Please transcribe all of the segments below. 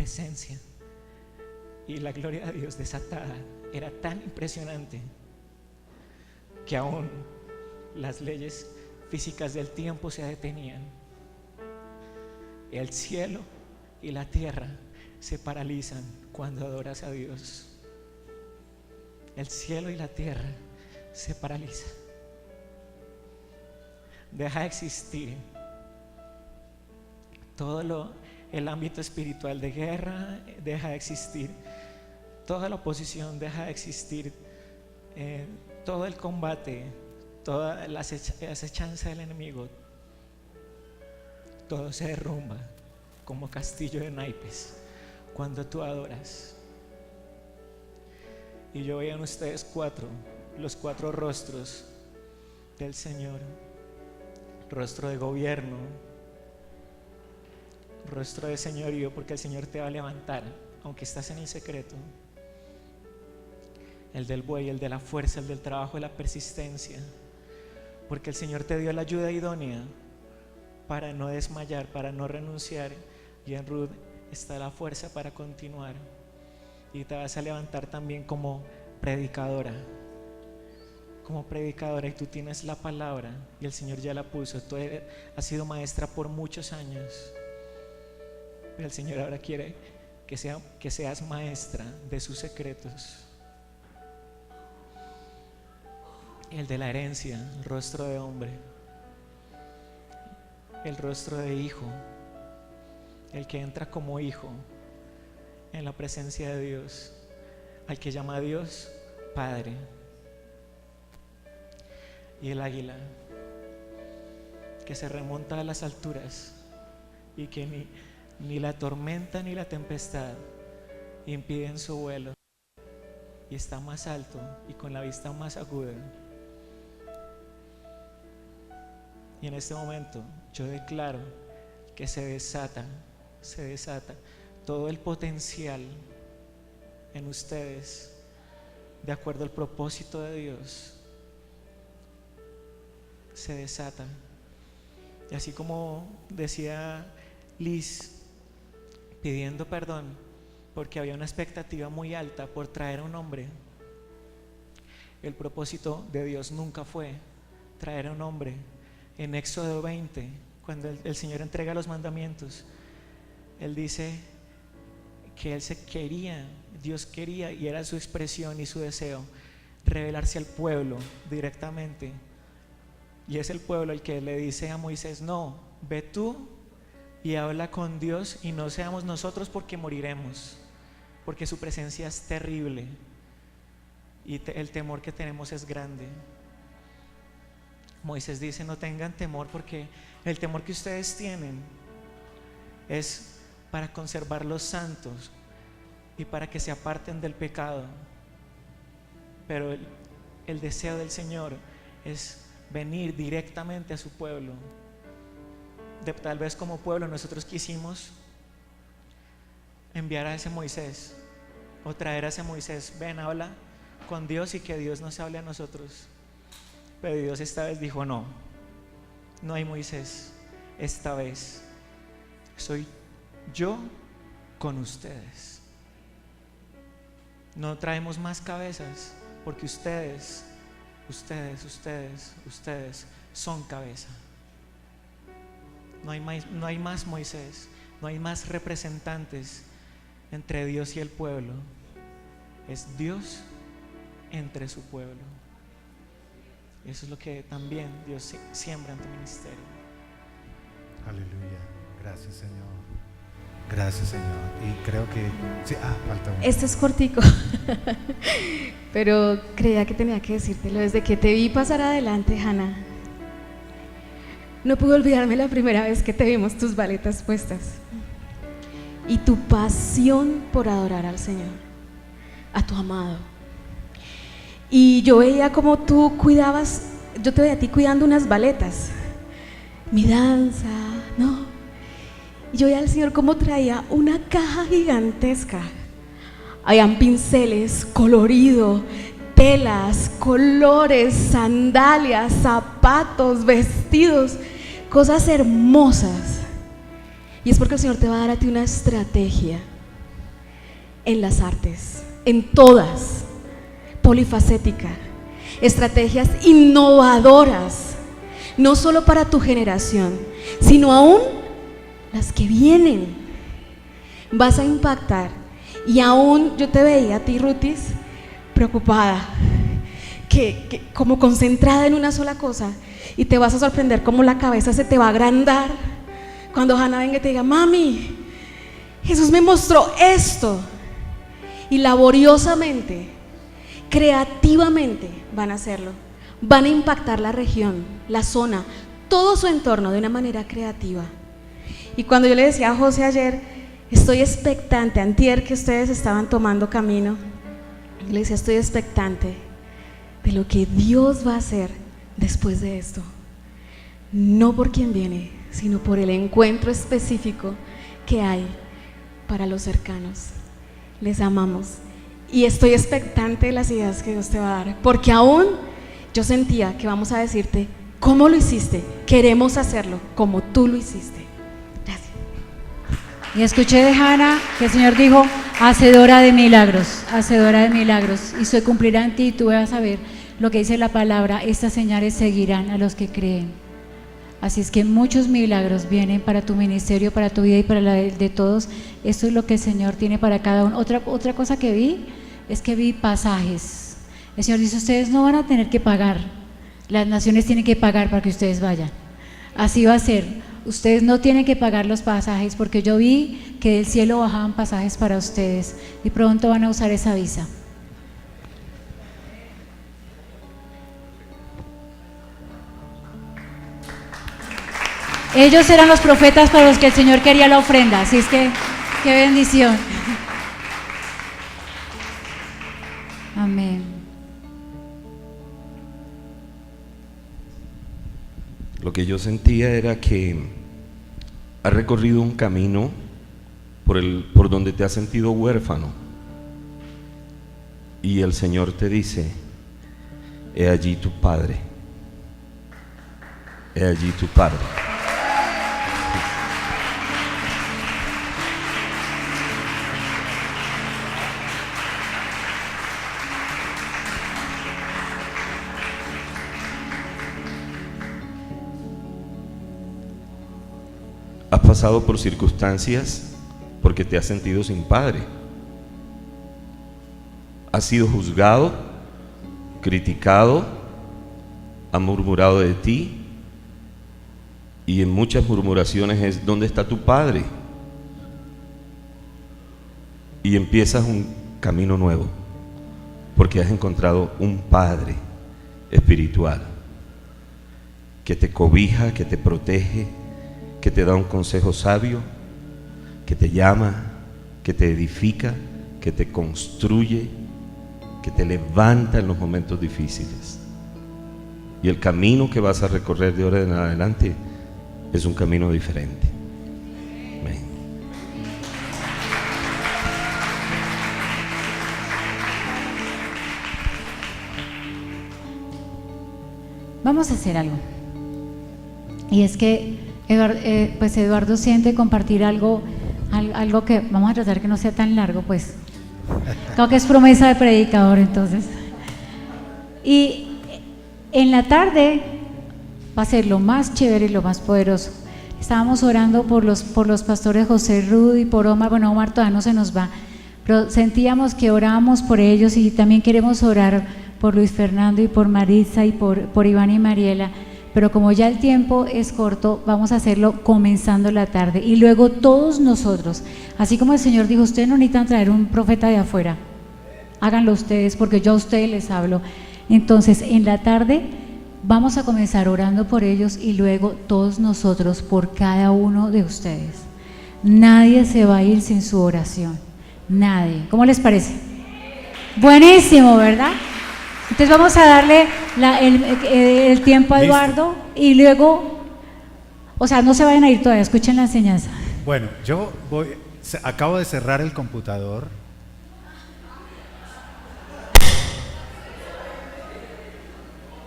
presencia. Y la gloria de Dios desatada era tan impresionante que aún las leyes físicas del tiempo se detenían. El cielo y la tierra se paralizan cuando adoras a Dios. El cielo y la tierra se paralizan. Deja de existir todo el ámbito espiritual de guerra, deja de existir toda la oposición, deja de existir todo el combate, toda la acechanza del enemigo. Todo se derrumba como castillo de naipes cuando tú adoras. Y yo veía en ustedes los cuatro rostros del Señor: rostro de gobierno, rostro de señorío, porque el Señor te va a levantar aunque estás en el secreto; el del buey, el de la fuerza, el del trabajo, de la persistencia, porque el Señor te dio la ayuda idónea para no desmayar, para no renunciar, y en Ruth está la fuerza para continuar. Y te vas a levantar también como predicadora, y tú tienes la palabra y el Señor ya la puso. Tú has sido maestra por muchos años, pero el Señor ahora quiere que seas maestra de sus secretos. El de la herencia, el rostro de hombre, el rostro de hijo, el que entra como hijo en la presencia de Dios, al que llama a Dios Padre. Y el águila, que se remonta a las alturas y que ni la tormenta ni la tempestad impiden su vuelo, y está más alto y con la vista más aguda. Y en este momento yo declaro que se desata todo el potencial en ustedes de acuerdo al propósito de Dios. Se desata. Y así como decía Liz, pidiendo perdón porque había una expectativa muy alta por traer a un hombre, el propósito de Dios nunca fue traer a un hombre. En Éxodo 20, cuando el Señor entrega los mandamientos, Él dice que Dios quería, y era su expresión y su deseo, revelarse al pueblo directamente. Y es el pueblo el que le dice a Moisés: no, ve tú y habla con Dios, y no seamos nosotros, porque moriremos, porque su presencia es terrible y el temor que tenemos es grande. Moisés dice: no tengan temor, porque el temor que ustedes tienen es para conservarlos santos y para que se aparten del pecado. Pero el deseo del Señor es venir directamente a su pueblo. Tal vez como pueblo nosotros quisimos enviar a ese Moisés, o traer a ese Moisés: ven, habla con Dios y que Dios nos hable a nosotros. Pero Dios esta vez dijo: no hay Moisés, esta vez soy yo con ustedes. No traemos más cabezas, porque ustedes son cabeza. No hay más Moisés, no hay más representantes entre Dios y el pueblo. Es Dios entre su pueblo. Y eso es lo que también Dios siembra en tu ministerio. Aleluya. Gracias, Señor. Gracias, Señor. Y creo que sí, falta uno. Este es cortico, pero creía que tenía que decírtelo. Desde que te vi pasar adelante, Hannah, no pude olvidarme la primera vez que te vimos tus baletas puestas y tu pasión por adorar al Señor, a tu amado. Y yo veía como tú cuidabas, yo te veía a ti cuidando unas baletas, mi danza, ¿no? Y yo veía al Señor como traía una caja gigantesca. Habían pinceles, colorido, telas, colores, sandalias, zapatos, vestidos, cosas hermosas. Y es porque el Señor te va a dar a ti una estrategia en las artes, en todas, polifacética, estrategias innovadoras, no solo para tu generación, sino aún las que vienen. Vas a impactar. Y aún yo te veía a ti, Rutis, preocupada, que como concentrada en una sola cosa, y te vas a sorprender cómo la cabeza se te va a agrandar cuando Hannah venga y te diga: mami, Jesús me mostró esto. Y laboriosamente, creativamente van a hacerlo. Van a impactar la región, la zona, todo su entorno de una manera creativa. Y cuando yo le decía a José ayer, estoy expectante, antier que ustedes estaban tomando camino, le decía, estoy expectante de lo que Dios va a hacer después de esto. No por quien viene, sino por el encuentro específico que hay para los cercanos. Les amamos y estoy expectante de las ideas que Dios te va a dar, porque aún yo sentía que vamos a decirte: ¿cómo lo hiciste? Queremos hacerlo como tú lo hiciste. Gracias. Y escuché de Hannah que el Señor dijo: hacedora de milagros, y se cumplirá en ti, y tú vas a ver lo que dice la palabra: estas señales seguirán a los que creen. Así es que muchos milagros vienen para tu ministerio, para tu vida y para la de todos. Esto es lo que el Señor tiene para cada uno. Otra cosa que vi es que vi pasajes. El Señor dice: ustedes no van a tener que pagar, las naciones tienen que pagar para que ustedes vayan. Así va a ser. Ustedes no tienen que pagar los pasajes, porque yo vi que del cielo bajaban pasajes para ustedes y pronto van a usar esa visa. Ellos eran los profetas para los que el Señor quería la ofrenda, así es que qué bendición. Amén. Lo que yo sentía era que has recorrido un camino por donde te has sentido huérfano, y el Señor te dice: he allí tu Padre, he allí tu Padre. Has pasado por circunstancias porque te has sentido sin padre. Has sido juzgado, criticado, han murmurado de ti, y en muchas murmuraciones es: ¿dónde está tu padre? Y empiezas un camino nuevo porque has encontrado un padre espiritual que te cobija, que te protege, que te da un consejo sabio, que te llama, que te edifica, que te construye, que te levanta en los momentos difíciles. Y el camino que vas a recorrer de ahora en adelante es un camino diferente. Amén. Vamos a hacer algo. Y es que Eduardo siente compartir algo que vamos a tratar que no sea tan largo, pues. Creo que es promesa de predicador, entonces. Y en la tarde va a ser lo más chévere y lo más poderoso. Estábamos orando por los pastores José Rudy y por Omar. Bueno, Omar todavía no se nos va, pero sentíamos que orábamos por ellos, y también queremos orar por Luis Fernando y por Marisa y por Iván y Mariela. Pero como ya el tiempo es corto, vamos a hacerlo comenzando la tarde, y luego todos nosotros, así como el Señor dijo: ustedes no necesitan traer un profeta de afuera, háganlo ustedes, porque yo a ustedes les hablo. Entonces en la tarde vamos a comenzar orando por ellos, y luego todos nosotros por cada uno de ustedes. Nadie se va a ir sin su oración, nadie. ¿Cómo les parece? Buenísimo, ¿verdad? Entonces vamos a darle el tiempo a Eduardo. Listo. Y luego, o sea, no se vayan a ir todavía, escuchen la enseñanza. Bueno, acabo de cerrar el computador.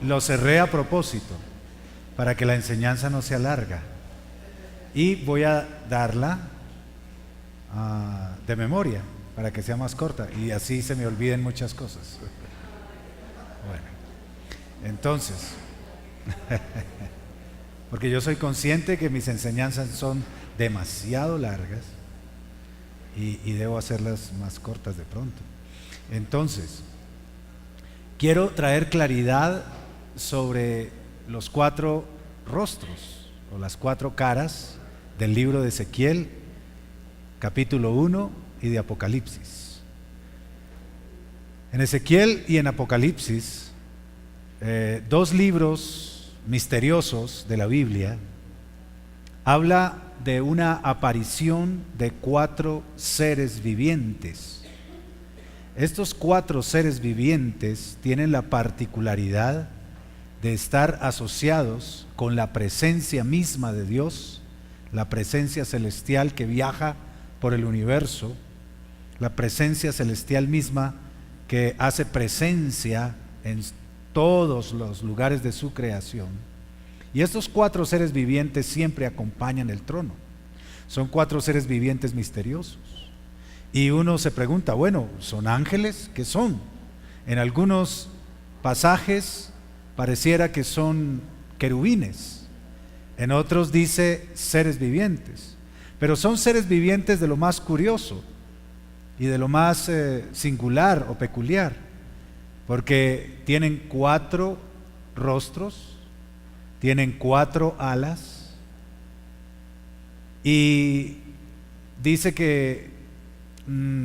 Lo cerré a propósito, para que la enseñanza no sea larga. Y voy a darla de memoria. para que sea más corta y así se me olviden muchas cosas. Bueno, entonces, porque yo soy consciente que mis enseñanzas son demasiado largas y debo hacerlas más cortas de pronto. Entonces, quiero traer claridad sobre los 4 rostros o las 4 caras del libro de Ezequiel, capítulo 1 y de Apocalipsis. En Ezequiel y en Apocalipsis, 2 libros misteriosos de la Biblia, habla de una aparición de 4 seres vivientes. Estos 4 seres vivientes tienen la particularidad de estar asociados con la presencia misma de Dios, la presencia celestial que viaja por el universo, la presencia celestial misma que hace presencia en todos los lugares de su creación. Y estos 4 seres vivientes siempre acompañan el trono. Son 4 seres vivientes misteriosos. Y uno se pregunta, bueno, ¿son ángeles? ¿Qué son? En algunos pasajes pareciera que son querubines. En otros dice seres vivientes. Pero son seres vivientes de lo más curioso y de lo más singular o peculiar, porque tienen 4 rostros, tienen 4 alas y dice que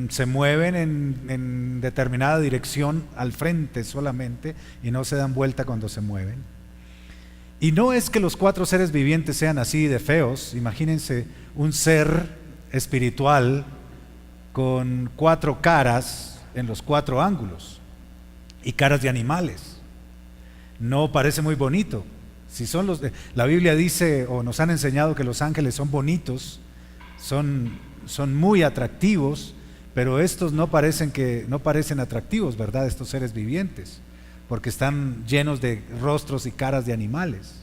se mueven en determinada dirección al frente solamente y no se dan vuelta cuando se mueven. Y no es que los 4 seres vivientes sean así de feos. Imagínense un ser espiritual con 4 caras en los 4 ángulos y caras de animales. No parece muy bonito. Si son la Biblia dice o nos han enseñado que los ángeles son bonitos, son muy atractivos, pero estos no parecen atractivos, ¿verdad? Estos seres vivientes, porque están llenos de rostros y caras de animales.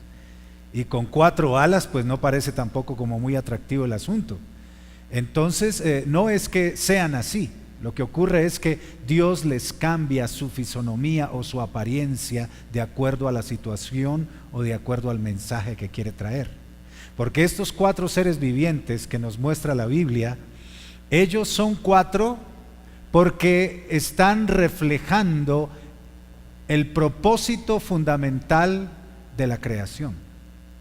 Y con 4 alas, pues no parece tampoco como muy atractivo el asunto. Entonces, no es que sean así. Lo que ocurre es que Dios les cambia su fisonomía o su apariencia de acuerdo a la situación o de acuerdo al mensaje que quiere traer. Porque estos 4 seres vivientes que nos muestra la Biblia, ellos son 4 porque están reflejando el propósito fundamental de la creación,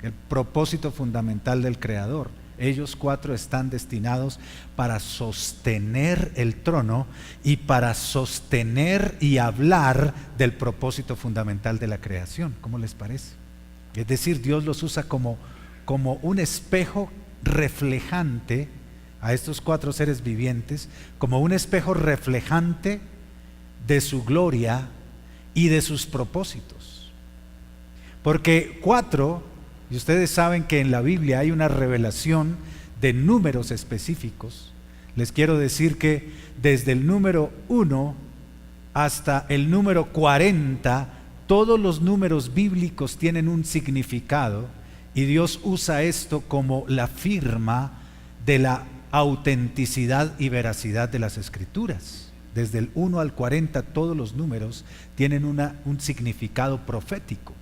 el propósito fundamental del Creador. Ellos 4 están destinados para sostener el trono y para sostener y hablar del propósito fundamental de la creación. ¿Cómo les parece? Es decir, Dios los usa como un espejo reflejante a estos 4 seres vivientes, como un espejo reflejante de su gloria y de sus propósitos. Porque 4, y ustedes saben que en la Biblia hay una revelación de números específicos. Les quiero decir que desde el número 1 hasta el número 40, todos los números bíblicos tienen un significado y Dios usa esto como la firma de la autenticidad y veracidad de las Escrituras. Desde el 1 al 40 todos los números tienen un significado profético,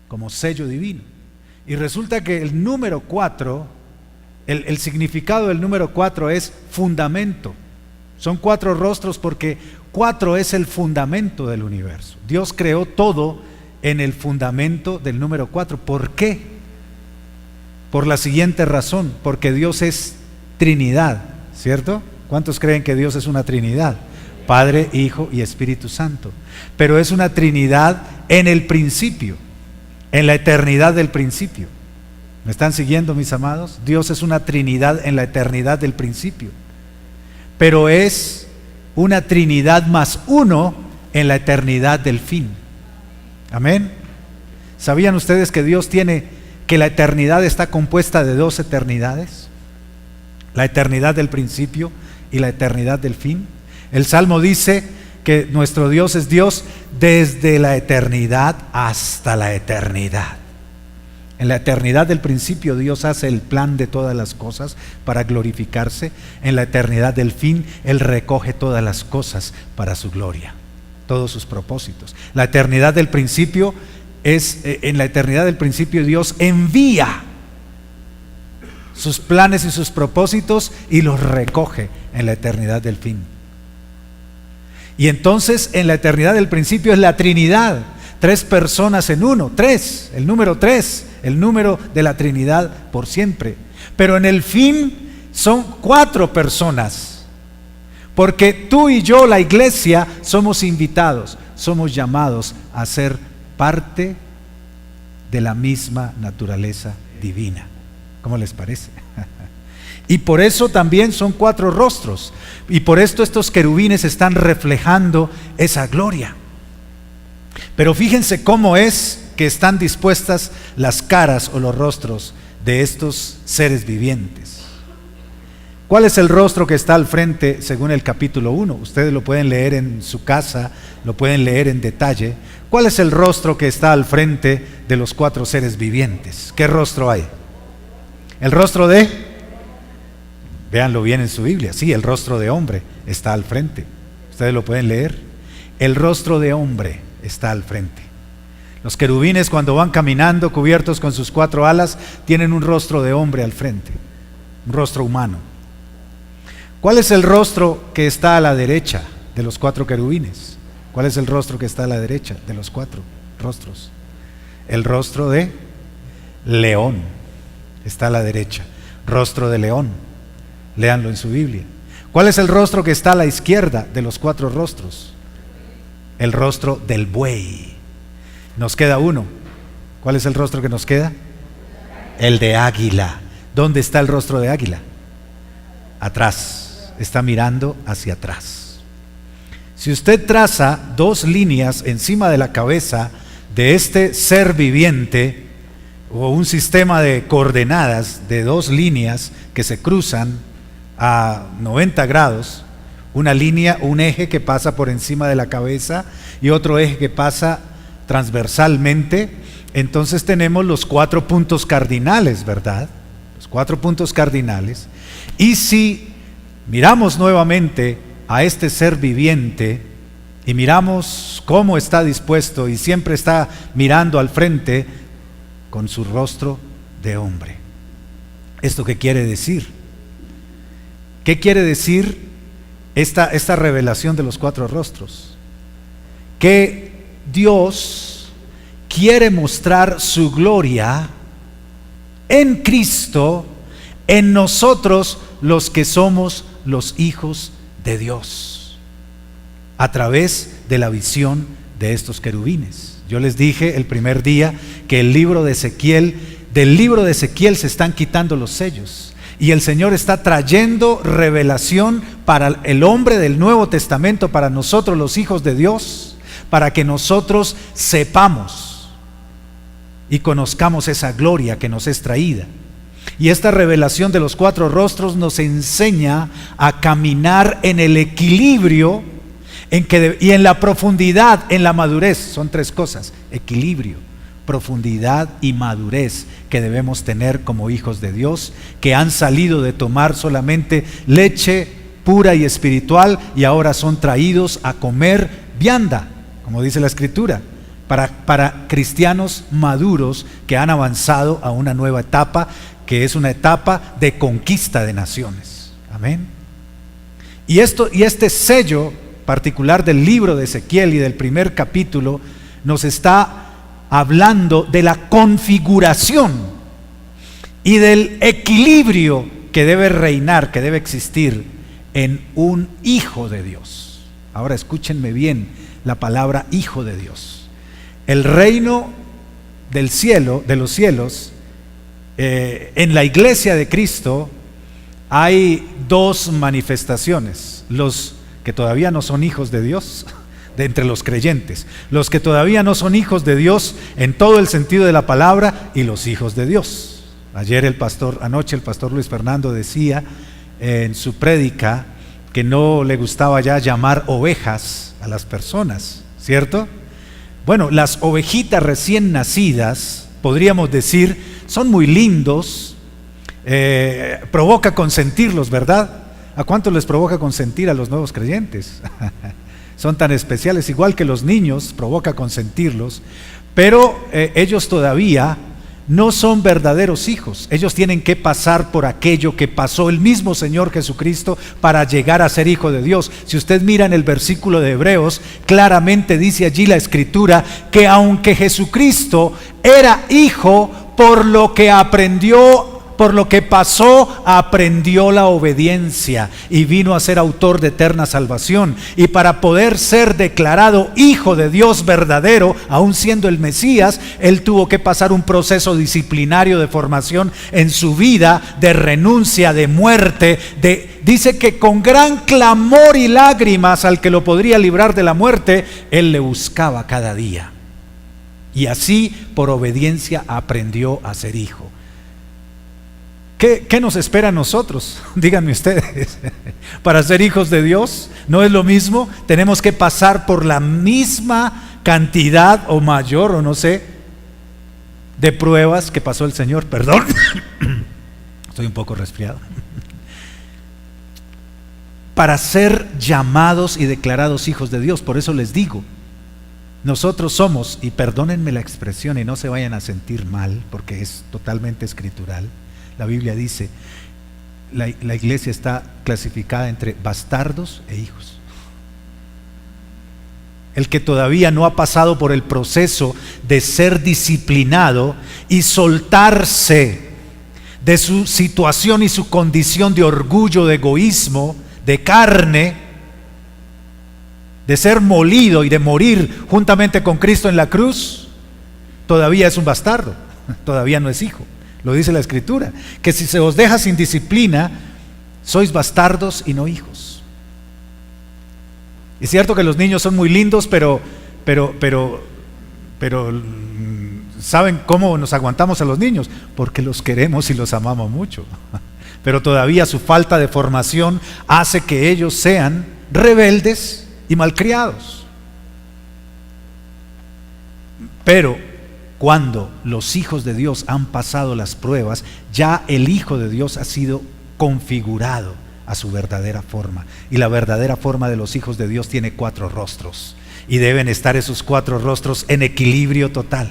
como sello divino. Y resulta que el número 4, el significado del número 4 es fundamento. Son 4 rostros porque 4 es el fundamento del universo. Dios creó todo en el fundamento del número 4. ¿Por qué? Por la siguiente razón, porque Dios es Trinidad, ¿cierto? ¿Cuántos creen que Dios es una Trinidad? Padre, Hijo y Espíritu Santo. Pero es una Trinidad en el principio, en la eternidad del principio. ¿Me están siguiendo, mis amados? Dios es una Trinidad en la eternidad del principio, pero es una Trinidad más 1 en la eternidad del fin. Amén. ¿Sabían ustedes que la eternidad está compuesta de 2 eternidades? La eternidad del principio y la eternidad del fin. El Salmo dice que nuestro Dios es Dios desde la eternidad hasta la eternidad. En la eternidad del principio Dios hace el plan de todas las cosas para glorificarse. En la eternidad del fin Él recoge todas las cosas para su gloria, todos sus propósitos. La eternidad del principio en la eternidad del principio Dios envía sus planes y sus propósitos y los recoge en la eternidad del fin. Y entonces en la eternidad del principio es la Trinidad, 3 personas en uno, 3, el número 3, el número de la Trinidad por siempre. Pero en el fin son 4 personas, porque tú y yo, la iglesia, somos invitados, somos llamados a ser parte de la misma naturaleza divina. ¿Cómo les parece? Y por eso también son 4 rostros, y por esto estos querubines están reflejando esa gloria. Pero fíjense cómo es que están dispuestas las caras o los rostros de estos seres vivientes. ¿Cuál es el rostro que está al frente según el capítulo 1? Ustedes lo pueden leer en su casa, lo pueden leer en detalle. ¿Cuál es el rostro que está al frente de los 4 seres vivientes? ¿Qué rostro hay? El rostro de, véanlo bien en su Biblia, sí, el rostro de hombre está al frente. Ustedes lo pueden leer. El rostro de hombre está al frente. Los querubines, cuando van caminando cubiertos con sus 4 alas, tienen un rostro de hombre al frente, un rostro humano. ¿Cuál es el rostro que está a la derecha de los 4 querubines? ¿Cuál es el rostro que está a la derecha de los 4 rostros? El rostro de león está a la derecha, rostro de león. Léanlo en su Biblia. ¿Cuál es el rostro que está a la izquierda de los 4 rostros? El rostro del buey. Nos queda uno. ¿Cuál es el rostro que nos queda? El de águila. ¿Dónde está el rostro de águila? Atrás. Está mirando hacia atrás. Si usted traza 2 líneas encima de la cabeza de este ser viviente, o un sistema de coordenadas de 2 líneas que se cruzan a 90 grados, una línea, un eje que pasa por encima de la cabeza y otro eje que pasa transversalmente, entonces tenemos los 4 puntos cardinales, ¿verdad? Los 4 puntos cardinales. Y si miramos nuevamente a este ser viviente y miramos cómo está dispuesto y siempre está mirando al frente con su rostro de hombre. ¿Esto qué quiere decir? ¿Qué quiere decir esta revelación de los 4 rostros? Que Dios quiere mostrar su gloria en Cristo, en nosotros los que somos los hijos de Dios, a través de la visión de estos querubines. Yo les dije el primer día que del libro de Ezequiel se están quitando los sellos. Y el Señor está trayendo revelación para el hombre del Nuevo Testamento, para nosotros los hijos de Dios, para que nosotros sepamos y conozcamos esa gloria que nos es traída. Y esta revelación de los 4 rostros nos enseña a caminar en el equilibrio y en la profundidad, en la madurez. Son 3 cosas: equilibrio, profundidad y madurez que debemos tener como hijos de Dios, que han salido de tomar solamente leche pura y espiritual y ahora son traídos a comer vianda, como dice la Escritura, para cristianos maduros que han avanzado a una nueva etapa, que es una etapa de conquista de naciones. Amén. Y este sello particular del libro de Ezequiel y del primer capítulo nos está hablando de la configuración y del equilibrio que debe reinar, que debe existir en un hijo de Dios. Ahora escúchenme bien la palabra hijo de Dios. El reino del cielo, de los cielos, en la iglesia de Cristo hay 2 manifestaciones: los que todavía no son hijos de Dios, de entre los creyentes, los que todavía no son hijos de Dios en todo el sentido de la palabra, y los hijos de Dios. Anoche el pastor Luis Fernando decía en su prédica que no le gustaba ya llamar ovejas a las personas, ¿cierto? Bueno, las ovejitas recién nacidas podríamos decir, son muy lindos, provoca consentirlos, ¿verdad? ¿A cuántos les provoca consentir a los nuevos creyentes? Son tan especiales, igual que los niños, provoca consentirlos, pero ellos todavía no son verdaderos hijos. Ellos tienen que pasar por aquello que pasó el mismo Señor Jesucristo para llegar a ser hijo de Dios. Si usted mira en el versículo de Hebreos, claramente dice allí la Escritura que aunque Jesucristo era hijo, por lo que aprendió, por lo que pasó, aprendió la obediencia y vino a ser autor de eterna salvación. Y para poder ser declarado hijo de Dios verdadero, aun siendo el Mesías, él tuvo que pasar un proceso disciplinario de formación en su vida, de renuncia, de muerte, dice que con gran clamor y lágrimas al que lo podría librar de la muerte, él le buscaba cada día. Y así, por obediencia, aprendió a ser hijo. ¿Qué nos espera a nosotros? Díganme ustedes. Para ser hijos de Dios, ¿no es lo mismo? Tenemos que pasar por la misma cantidad o mayor, o no sé, de pruebas que pasó el Señor. Perdón, estoy un poco resfriado. Para ser llamados y declarados hijos de Dios. Por eso les digo, nosotros somos, y perdónenme la expresión y no se vayan a sentir mal, porque es totalmente escritural. La Biblia dice, la iglesia está clasificada entre bastardos e hijos. El que todavía no ha pasado por el proceso de ser disciplinado y soltarse de su situación y su condición de orgullo, de egoísmo, de carne, de ser molido y de morir juntamente con Cristo en la cruz, todavía es un bastardo, todavía no es hijo. Lo dice la Escritura, que si se os deja sin disciplina, sois bastardos y no hijos. Es cierto que los niños son muy lindos, pero ¿saben cómo nos aguantamos a los niños? Porque los queremos y los amamos mucho. Pero todavía su falta de formación hace que ellos sean rebeldes y malcriados. Pero cuando los hijos de Dios han pasado las pruebas, ya el Hijo de Dios ha sido configurado a su verdadera forma. Y la verdadera forma de los hijos de Dios tiene 4 rostros. Y deben estar esos 4 rostros en equilibrio total.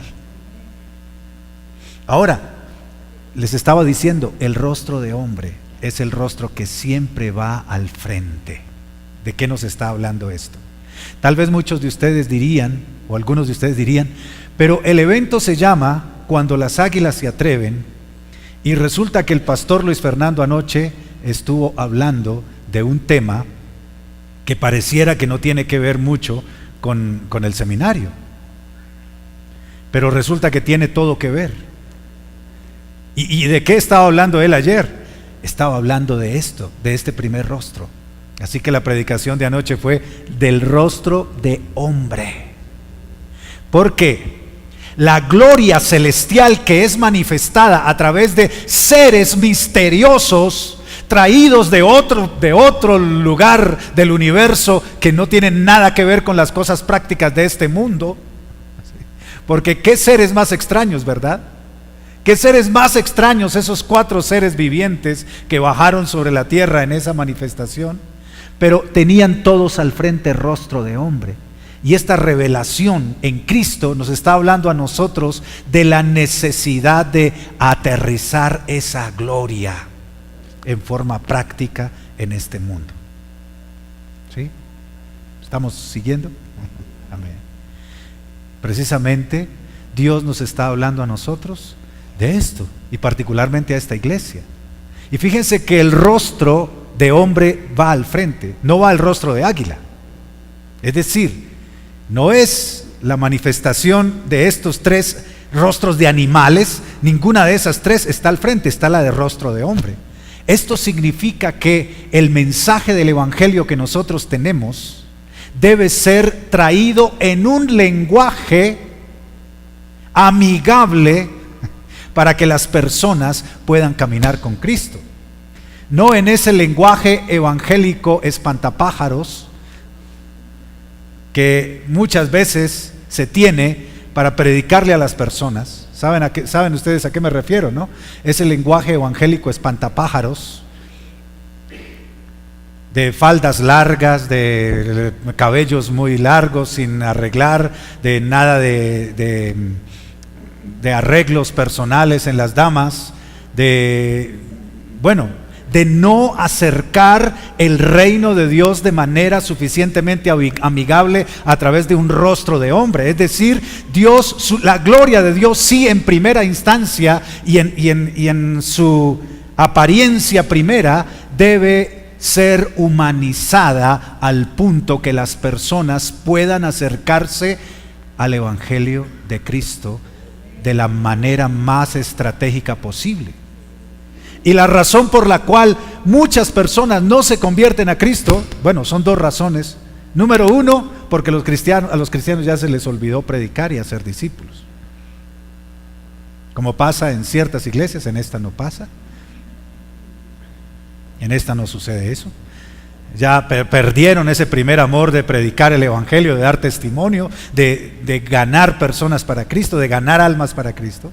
Ahora, les estaba diciendo, el rostro de hombre es el rostro que siempre va al frente. ¿De qué nos está hablando esto? Tal vez muchos de ustedes dirían, o algunos de ustedes dirían, pero el evento se llama Cuando las águilas se atreven, y resulta que el pastor Luis Fernando anoche estuvo hablando de un tema que pareciera que no tiene que ver mucho con el seminario, pero resulta que tiene todo que ver. ¿Y de qué estaba hablando él ayer? Estaba hablando de esto, de este primer rostro. Así que la predicación de anoche fue del rostro de hombre. ¿Por qué? La gloria celestial que es manifestada a través de seres misteriosos traídos de otro lugar del universo que no tienen nada que ver con las cosas prácticas de este mundo. Porque qué seres más extraños, ¿verdad? Qué seres más extraños esos 4 seres vivientes que bajaron sobre la tierra en esa manifestación, pero tenían todos al frente rostro de hombre. Y esta revelación en Cristo nos está hablando a nosotros de la necesidad de aterrizar esa gloria en forma práctica en este mundo. ¿Sí? ¿Estamos siguiendo? Amén. Precisamente Dios nos está hablando a nosotros de esto, y particularmente a esta iglesia. Y fíjense que el rostro de hombre va al frente, no va al rostro de águila. Es decir, no es la manifestación de estos 3 rostros de animales, ninguna de esas 3 está al frente, está la de rostro de hombre. Esto significa que el mensaje del evangelio que nosotros tenemos debe ser traído en un lenguaje amigable para que las personas puedan caminar con Cristo. No en ese lenguaje evangélico espantapájaros que muchas veces se tiene para predicarle a las personas. ¿Saben ustedes a qué me refiero, no? Es el lenguaje evangélico espantapájaros, de faldas largas, de cabellos muy largos sin arreglar, de nada de arreglos personales en las damas, de no acercar el reino de Dios de manera suficientemente amigable a través de un rostro de hombre. Es decir, la gloria de Dios sí en primera instancia y en su apariencia primera debe ser humanizada al punto que las personas puedan acercarse al Evangelio de Cristo de la manera más estratégica posible. Y la razón por la cual muchas personas no se convierten a Cristo, son dos razones. Número uno, porque a los cristianos ya se les olvidó predicar y hacer discípulos. Como pasa en ciertas iglesias, en esta no pasa. En esta no sucede eso. Ya perdieron ese primer amor de predicar el Evangelio, de dar testimonio, de ganar personas para Cristo, de ganar almas para Cristo.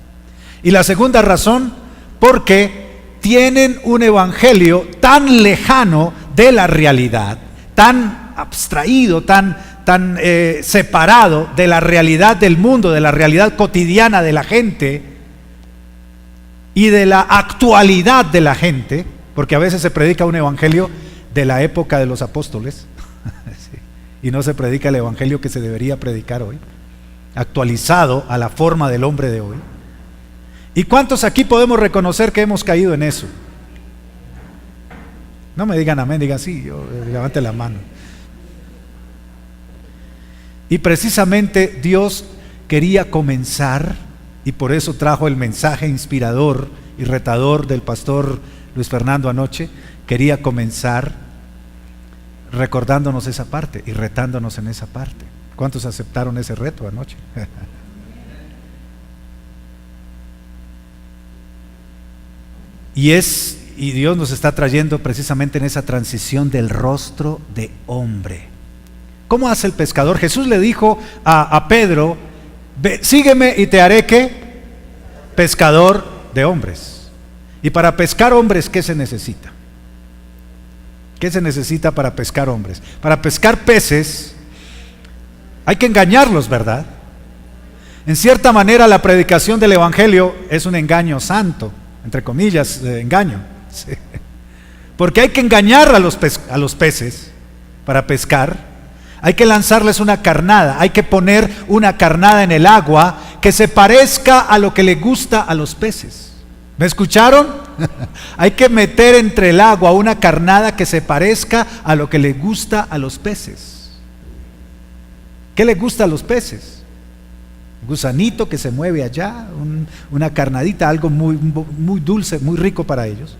Y la segunda razón, porque tienen un Evangelio tan lejano de la realidad, tan abstraído, tan separado de la realidad del mundo, de la realidad cotidiana de la gente y de la actualidad de la gente, porque a veces se predica un evangelio de la época de los apóstoles sí, y no se predica el evangelio que se debería predicar hoy, actualizado a la forma del hombre de hoy. ¿Y cuántos aquí podemos reconocer que hemos caído en eso? No me digan amén, digan sí, levante la mano. Y precisamente Dios quería comenzar, y por eso trajo el mensaje inspirador y retador del pastor Luis Fernando anoche. Quería comenzar recordándonos esa parte y retándonos en esa parte. ¿Cuántos aceptaron ese reto anoche? Y Dios nos está trayendo precisamente en esa transición del rostro de hombre. ¿Cómo hace el pescador? Jesús le dijo a Pedro: sígueme y te haré ¿qué? Pescador de hombres. Y para pescar hombres, ¿qué se necesita? ¿Qué se necesita para pescar hombres? Para pescar peces hay que engañarlos, ¿verdad? En cierta manera la predicación del Evangelio es un engaño santo, entre comillas, engaño. Sí. Porque hay que engañar a los peces para pescar. Hay que lanzarles una carnada, hay que poner una carnada en el agua que se parezca a lo que le gusta a los peces. ¿Me escucharon? Hay que meter entre el agua una carnada que se parezca a lo que le gusta a los peces. ¿Qué le gusta a los peces? Un gusanito que se mueve allá, una carnadita, algo muy dulce, muy rico para ellos.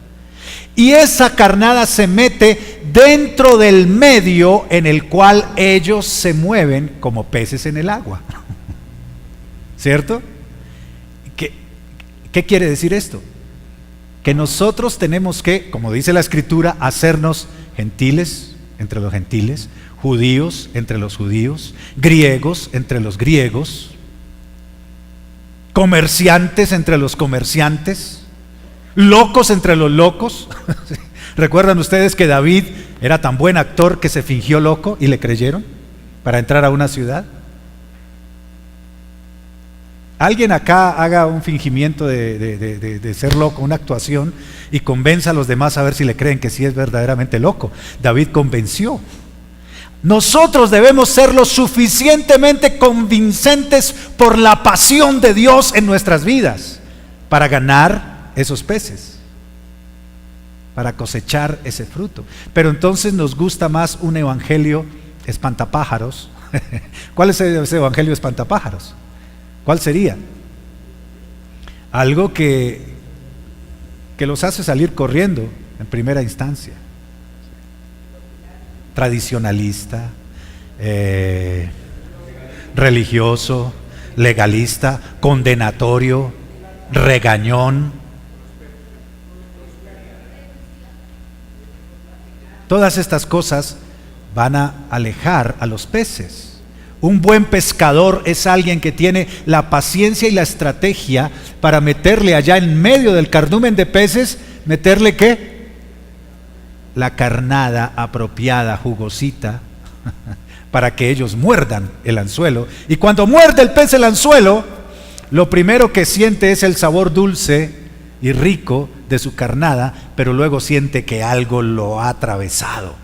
Y esa carnada se mete dentro del medio en el cual ellos se mueven como peces en el agua. ¿Cierto? ¿Qué quiere decir esto? Que nosotros tenemos que, como dice la Escritura, hacernos gentiles entre los gentiles, judíos entre los judíos, griegos entre los griegos, comerciantes entre los comerciantes, locos entre los locos. ¿Recuerdan ustedes que David era tan buen actor que se fingió loco y le creyeron para entrar a una ciudad? Alguien acá haga un fingimiento de ser loco, una actuación, y convenza a los demás a ver si le creen que sí es verdaderamente loco. David convenció. Nosotros debemos ser lo suficientemente convincentes por la pasión de Dios en nuestras vidas para ganar esos peces, para cosechar ese fruto. Pero entonces nos gusta más un evangelio espantapájaros. ¿Cuál es ese evangelio espantapájaros? ¿Cuál sería? Algo que los hace salir corriendo en primera instancia. Tradicionalista, religioso, legalista, condenatorio, regañón. Todas estas cosas van a alejar a los peces, Un buen pescador es alguien que tiene la paciencia y la estrategia para meterle allá en medio del cardumen de peces, meterle ¿qué? La carnada apropiada, jugosita, para que ellos muerdan el anzuelo. Y cuando muerde el pez el anzuelo, lo primero que siente es el sabor dulce y rico de su carnada, pero luego siente que algo lo ha atravesado.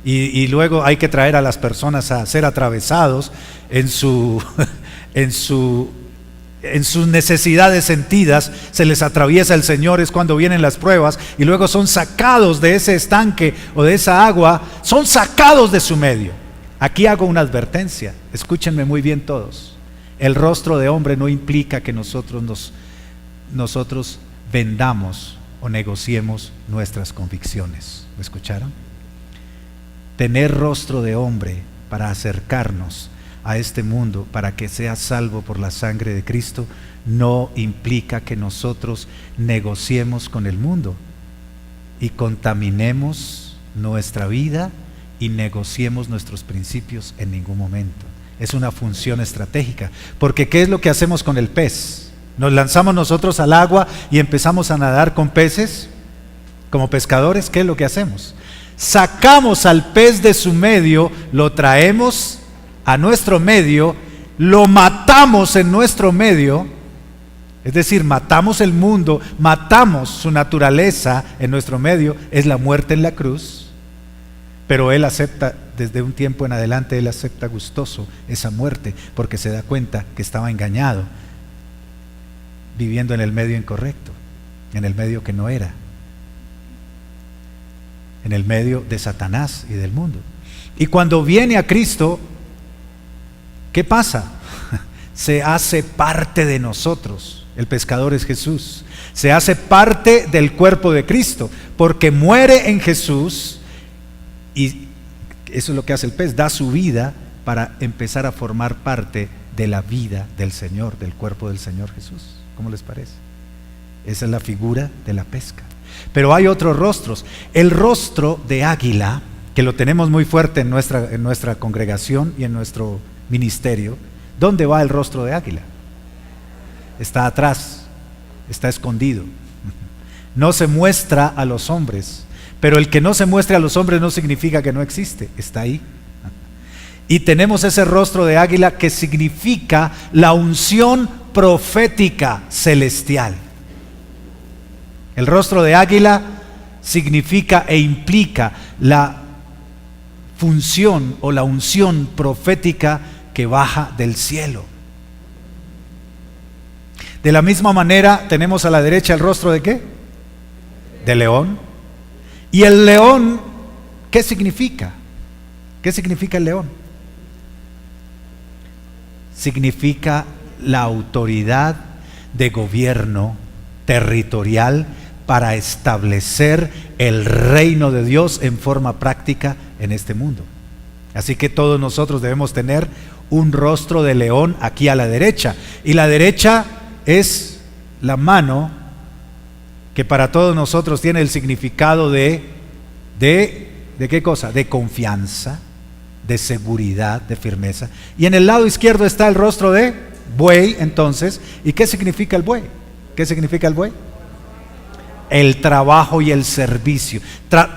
Y luego hay que traer a las personas a ser atravesados en sus necesidades sentidas. Se les atraviesa el Señor, es cuando vienen las pruebas, y luego son sacados de ese estanque o de esa agua, son sacados de su medio. Aquí hago una advertencia, escúchenme muy bien todos. El rostro de hombre no implica que nosotros vendamos o negociemos nuestras convicciones. ¿Me escucharon? Tener rostro de hombre para acercarnos a este mundo, para que sea salvo por la sangre de Cristo, no implica que nosotros negociemos con el mundo y contaminemos nuestra vida y negociemos nuestros principios en ningún momento. Es una función estratégica, porque ¿qué es lo que hacemos con el pez? ¿Nos lanzamos nosotros al agua y empezamos a nadar con peces? Como pescadores, ¿qué es lo que hacemos? Sacamos al pez de su medio, lo traemos a nuestro medio, lo matamos en nuestro medio, es decir, matamos el mundo, matamos su naturaleza en nuestro medio, es la muerte en la cruz, pero él acepta, desde un tiempo en adelante, él acepta gustoso esa muerte, porque se da cuenta que estaba engañado, viviendo en el medio incorrecto, en el medio que no era, en el medio de Satanás y del mundo. Y cuando viene a Cristo, ¿qué pasa? Se hace parte de nosotros. El pescador es Jesús. Se hace parte del cuerpo de Cristo, porque muere en Jesús, y eso es lo que hace el pez, da su vida para empezar a formar parte de la vida del Señor, del cuerpo del Señor Jesús. ¿Cómo les parece? Esa es la figura de la pesca. Pero hay otros rostros. El rostro de águila, que lo tenemos muy fuerte en nuestra congregación y en nuestro ministerio. ¿Dónde va el rostro de águila? Está atrás, está escondido. No se muestra a los hombres, pero el que no se muestre a los hombres no significa que no existe, está ahí. Y tenemos ese rostro de águila que significa la unción profética celestial. El rostro de águila significa e implica la función o la unción profética que baja del cielo. De la misma manera tenemos a la derecha el rostro de ¿qué? De león. Y el león, ¿qué significa? ¿Qué significa el león? Significa la autoridad de gobierno territorial para establecer el reino de Dios en forma práctica en este mundo. Así que todos nosotros debemos tener un rostro de león aquí a la derecha, y la derecha es la mano que para todos nosotros tiene el significado de ¿qué cosa? De confianza, de seguridad, de firmeza. Y en el lado izquierdo está el rostro de buey, entonces. ¿Y qué significa el buey? ¿Qué significa el buey? El trabajo y el servicio.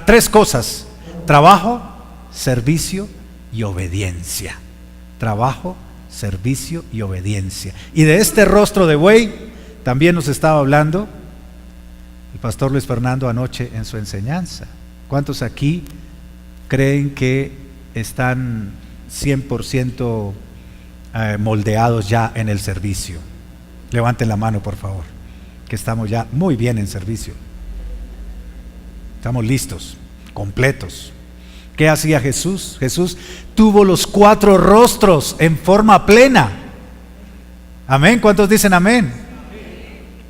Tres cosas: trabajo, servicio y obediencia. Trabajo, servicio y obediencia. Y de este rostro de buey también nos estaba hablando el pastor Luis Fernando anoche en su enseñanza. ¿Cuántos aquí creen que están 100% moldeados ya en el servicio? Levanten la mano, por favor, que estamos ya muy bien en servicio. Estamos listos, completos. ¿Qué hacía Jesús? Jesús tuvo los 4 rostros en forma plena. Amén. ¿Cuántos dicen amén?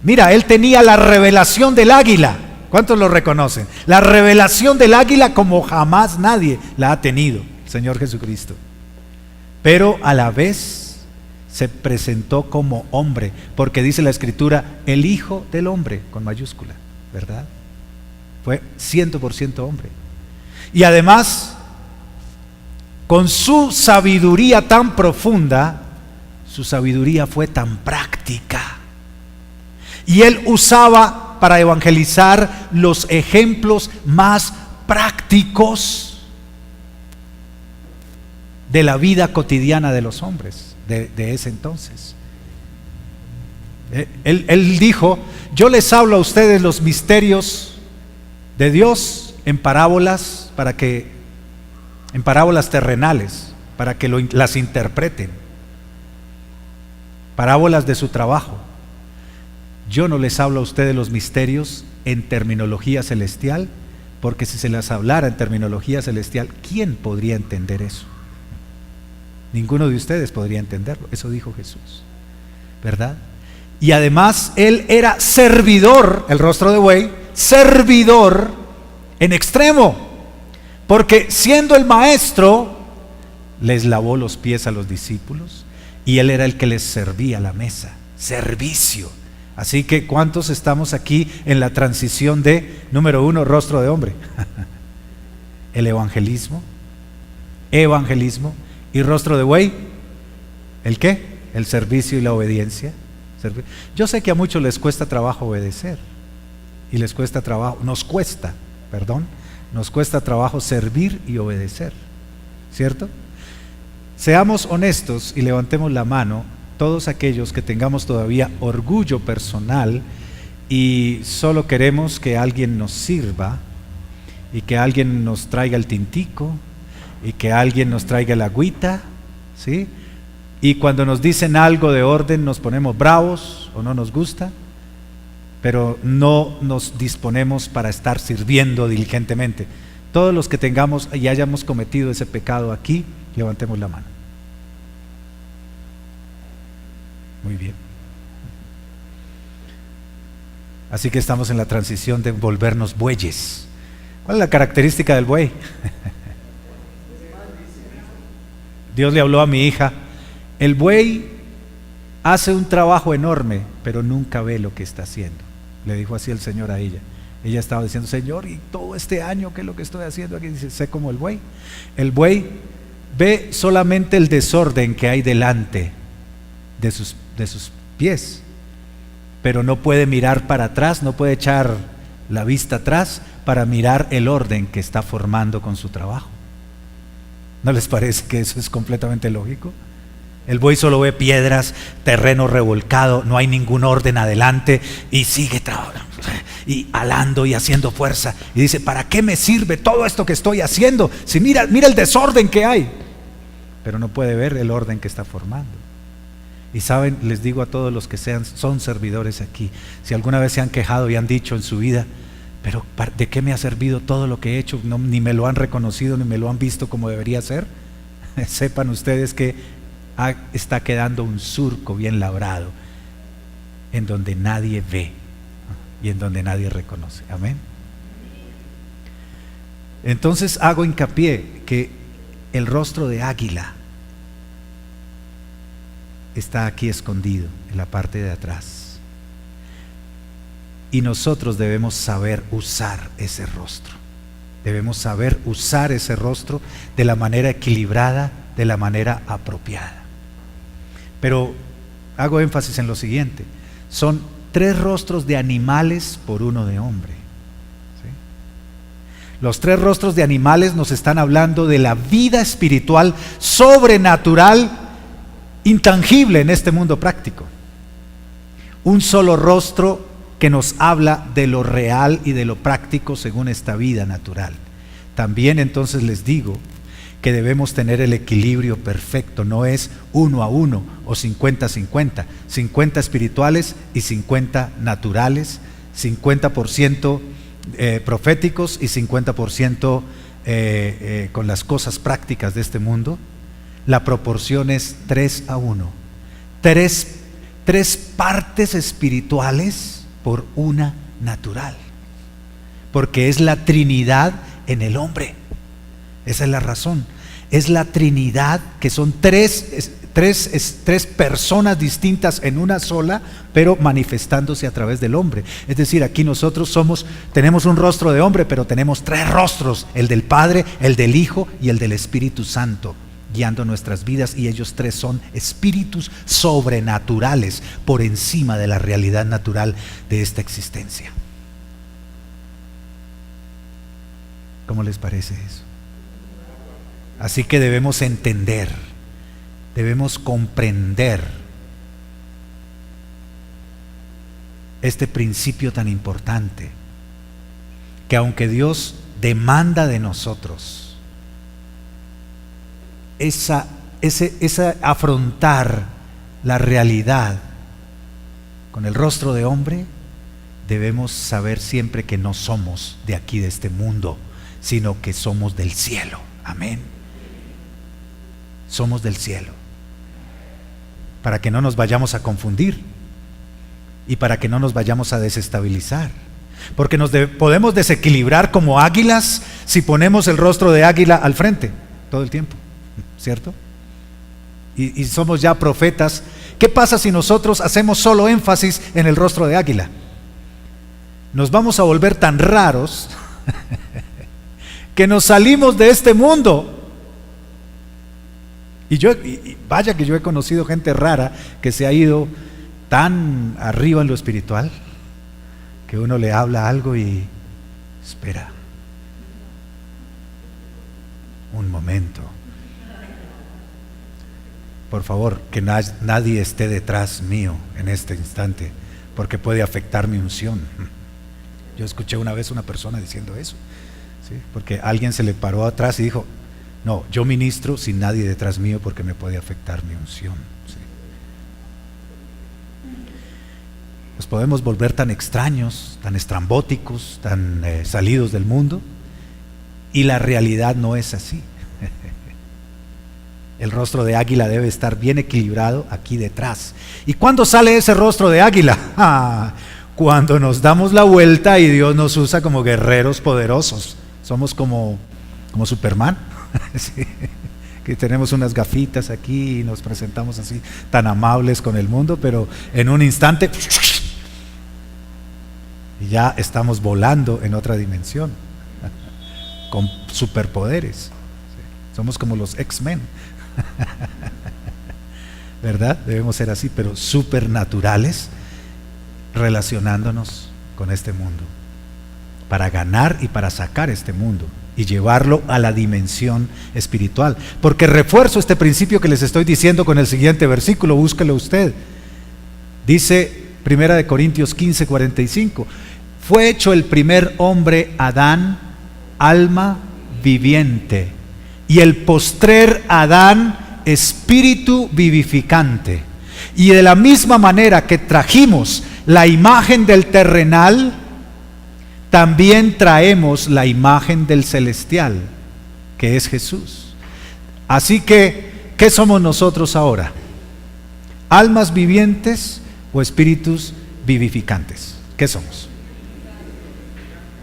Mira, él tenía la revelación del águila. ¿Cuántos lo reconocen? La revelación del águila como jamás nadie la ha tenido, el Señor Jesucristo. Pero a la vez se presentó como hombre, porque dice la Escritura, el Hijo del Hombre, con mayúscula, ¿verdad? Fue 100% hombre. Y además con su sabiduría tan profunda, su sabiduría fue tan práctica. Y él usaba para evangelizar los ejemplos más prácticos de la vida cotidiana de los hombres de ese entonces. Él dijo: yo les hablo a ustedes los misterios de Dios en parábolas, en parábolas terrenales, para que las interpreten, parábolas de su trabajo. Yo no les hablo a ustedes los misterios en terminología celestial, porque si se las hablara en terminología celestial, ¿quién podría entender eso? Ninguno de ustedes podría entenderlo. Eso dijo Jesús, ¿verdad? Y además él era servidor, el rostro de buey, servidor en extremo, porque siendo el maestro, les lavó los pies a los discípulos y él era el que les servía la mesa, servicio. Así que ¿cuántos estamos aquí en la transición de, número 1, rostro de hombre? El evangelismo, y rostro de buey, ¿el qué? El servicio y la obediencia. Yo sé que a muchos les cuesta trabajo obedecer, y nos cuesta trabajo servir y obedecer, ¿cierto? Seamos honestos y levantemos la mano todos aquellos que tengamos todavía orgullo personal y solo queremos que alguien nos sirva y que alguien nos traiga el tintico y que alguien nos traiga la agüita, ¿sí? Y cuando nos dicen algo de orden nos ponemos bravos o no nos gusta, pero no nos disponemos para estar sirviendo diligentemente. Todos los que tengamos y hayamos cometido ese pecado aquí, levantemos la mano. Muy bien. Así que estamos en la transición de volvernos bueyes. ¿Cuál es la característica del buey? Dios le habló a mi hija: el buey hace un trabajo enorme, pero nunca ve lo que está haciendo. Le dijo así el Señor a ella. Ella estaba diciendo: Señor, y todo este año, ¿qué es lo que estoy haciendo aquí? Dice: sé como el buey. El buey ve solamente el desorden que hay delante de sus pies, pero no puede mirar para atrás, no puede echar la vista atrás para mirar el orden que está formando con su trabajo. ¿No les parece que eso es completamente lógico? El buey solo ve piedras, terreno revolcado, no hay ningún orden adelante y sigue trabajando y alando y haciendo fuerza y dice: ¿para qué me sirve todo esto que estoy haciendo? Si mira el desorden que hay, pero no puede ver el orden que está formando. Y saben, les digo a todos los que son servidores aquí, si alguna vez se han quejado y han dicho en su vida: pero ¿de qué me ha servido todo lo que he hecho? No, ni me lo han reconocido, ni me lo han visto como debería ser. Sepan ustedes que está quedando un surco bien labrado en donde nadie ve y en donde nadie reconoce. Amén. Entonces hago hincapié que el rostro de águila está aquí escondido en la parte de atrás, y nosotros debemos saber usar ese rostro. Debemos saber usar ese rostro de la manera equilibrada, de la manera apropiada. Pero hago énfasis en lo siguiente: son 3 rostros de animales por uno de hombre, ¿sí? Los 3 rostros de animales nos están hablando de la vida espiritual sobrenatural, intangible en este mundo práctico. Un solo rostro que nos habla de lo real y de lo práctico según esta vida natural. También entonces les digo que debemos tener el equilibrio perfecto. No es 1 a 1 o 50-50, 50 espirituales y 50 naturales, 50% proféticos y 50% con las cosas prácticas de este mundo. La proporción es 3 a 1. 3 partes espirituales por una natural, porque es la Trinidad en el hombre. Esa es la razón. Es la Trinidad, que son tres tres personas distintas en una sola, pero manifestándose a través del hombre. Es decir, aquí nosotros tenemos un rostro de hombre, pero tenemos 3 rostros: el del Padre, el del Hijo y el del Espíritu Santo, guiando nuestras vidas, y ellos 3 son espíritus sobrenaturales por encima de la realidad natural de esta existencia. ¿Cómo les parece eso? Así que debemos entender, debemos comprender este principio tan importante, que aunque Dios demanda de nosotros esa afrontar la realidad con el rostro de hombre, debemos saber siempre que no somos de aquí, de este mundo, sino que somos del cielo. Amén. Somos del cielo, para que no nos vayamos a confundir y para que no nos vayamos a desestabilizar, porque podemos desequilibrar como águilas si ponemos el rostro de águila al frente todo el tiempo, ¿cierto? Y somos ya profetas. ¿Qué pasa si nosotros hacemos solo énfasis en el rostro de águila? Nos vamos a volver tan raros que nos salimos de este mundo. Y vaya que yo he conocido gente rara que se ha ido tan arriba en lo espiritual, que uno le habla algo y espera un momento, por favor, que nadie esté detrás mío en este instante, porque puede afectar mi unción. Yo escuché una vez una persona diciendo eso, ¿sí? Porque alguien se le paró atrás y dijo: no, yo ministro sin nadie detrás mío porque me puede afectar mi unción. ¿Sí? Nos podemos volver tan extraños, tan estrambóticos, tan salidos del mundo, y la realidad no es así. El rostro de águila debe estar bien equilibrado aquí detrás. ¿Y cuándo sale ese rostro de águila? Cuando nos damos la vuelta y Dios nos usa como guerreros poderosos. Somos como Superman. Sí, que tenemos unas gafitas aquí y nos presentamos así tan amables con el mundo, pero en un instante ya estamos volando en otra dimensión con superpoderes. Sí, somos como los X-Men. ¿Verdad? Debemos ser así, pero supernaturales, relacionándonos con este mundo para ganar y para sacar este mundo y llevarlo a la dimensión espiritual. Porque refuerzo este principio que les estoy diciendo con el siguiente versículo, búsquelo usted. Dice 1 Corintios 15:45: fue hecho el primer hombre, Adán, alma viviente, y el postrer Adán, espíritu vivificante. Y de la misma manera que trajimos la imagen del terrenal, también traemos la imagen del celestial, que es Jesús. Así que, ¿qué somos nosotros ahora? ¿Almas vivientes o espíritus vivificantes? ¿Qué somos?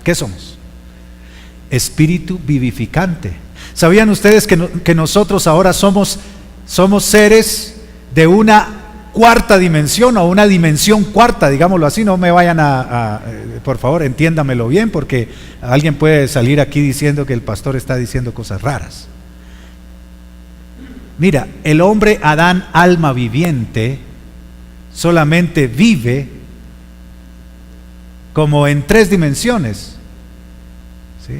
¿Qué somos? Espíritu vivificante. ¿Sabían ustedes que nosotros ahora somos seres de una cuarta dimensión, o una dimensión cuarta, digámoslo así? No me vayan por favor, entiéndamelo bien, porque alguien puede salir aquí diciendo que el pastor está diciendo cosas raras. Mira, el hombre Adán, alma viviente, solamente vive como en 3 dimensiones, ¿sí?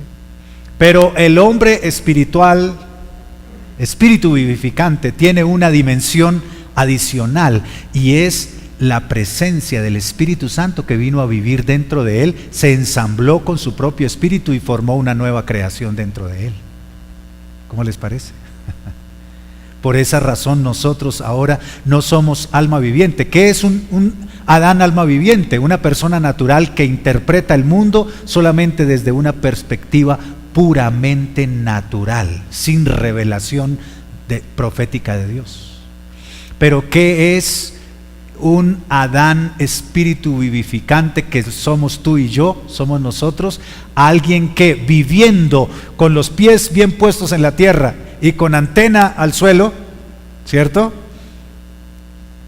Pero el hombre espiritual, espíritu vivificante, tiene una dimensión adicional, y es la presencia del Espíritu Santo que vino a vivir dentro de él, se ensambló con su propio espíritu y formó una nueva creación dentro de él. ¿Cómo les parece? Por esa razón nosotros ahora no somos alma viviente. ¿Qué es un Adán alma viviente? Una persona natural que interpreta el mundo solamente desde una perspectiva puramente natural, sin revelación profética de Dios. Pero ¿qué es un Adán espíritu vivificante, que somos tú y yo, somos nosotros? Alguien que, viviendo con los pies bien puestos en la tierra y con antena al suelo, ¿cierto?,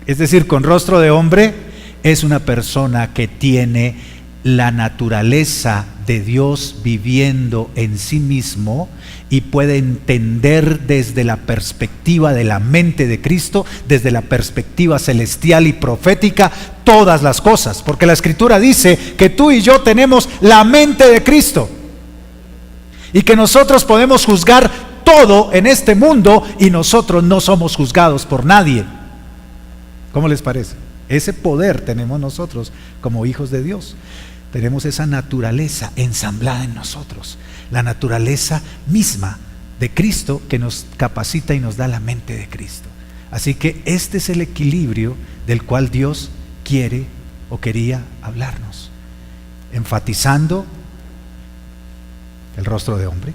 Es decir, con rostro de hombre es una persona que tiene la naturaleza de Dios viviendo en sí mismo y puede entender desde la perspectiva de la mente de Cristo, desde la perspectiva celestial y profética, todas las cosas, porque la Escritura dice que tú y yo tenemos la mente de Cristo y que nosotros podemos juzgar todo en este mundo y nosotros no somos juzgados por nadie. ¿Cómo les parece? Ese poder tenemos nosotros como hijos de Dios. Tenemos esa naturaleza ensamblada en nosotros, la naturaleza misma de Cristo que nos capacita y nos da la mente de Cristo. Así que este es el equilibrio del cual Dios quiere o quería hablarnos, enfatizando el rostro de hombre.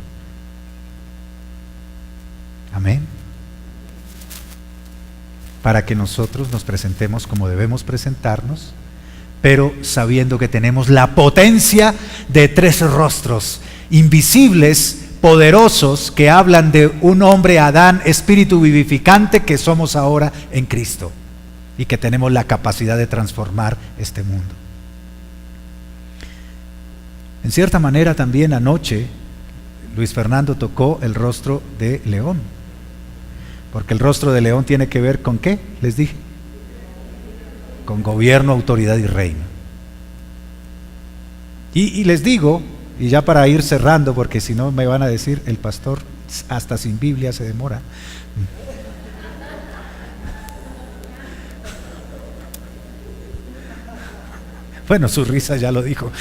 Amén. Para que nosotros nos presentemos como debemos presentarnos, pero sabiendo que tenemos la potencia de 3 rostros invisibles, poderosos, que hablan de un hombre Adán, espíritu vivificante, que somos ahora en Cristo y que tenemos la capacidad de transformar este mundo. En cierta manera también anoche Luis Fernando tocó el rostro de león, porque el rostro de león tiene que ver con ¿qué? Les dije, con gobierno, autoridad y reino. Y les digo, y ya para ir cerrando, porque si no me van a decir, el pastor hasta sin Biblia se demora. Bueno, su risa ya lo dijo.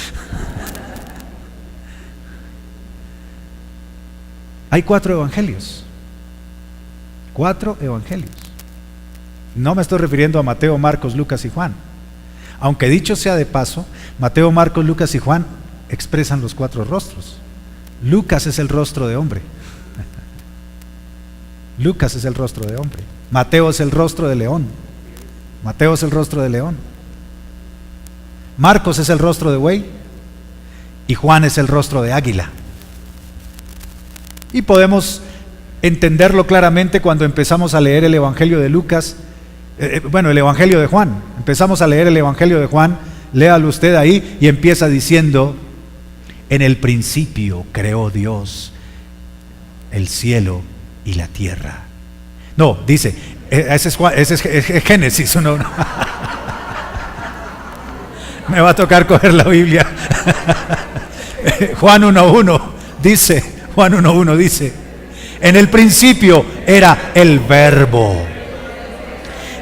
Hay 4 evangelios. 4 evangelios. No me estoy refiriendo a Mateo, Marcos, Lucas y Juan. Aunque dicho sea de paso, Mateo, Marcos, Lucas y Juan expresan los 4 rostros. Lucas es el rostro de hombre. Lucas es el rostro de hombre. Mateo es el rostro de león. Mateo es el rostro de león. Marcos es el rostro de buey. Y Juan es el rostro de águila. Y podemos entenderlo claramente cuando empezamos a leer el Evangelio de Lucas, el Evangelio de Juan. Empezamos a leer el Evangelio de Juan, léalo usted ahí, y empieza diciendo: en el principio creó Dios el cielo y la tierra. No, dice, ese es Génesis, no. Me va a tocar coger la Biblia. Juan 1.1 dice, en el principio era el Verbo,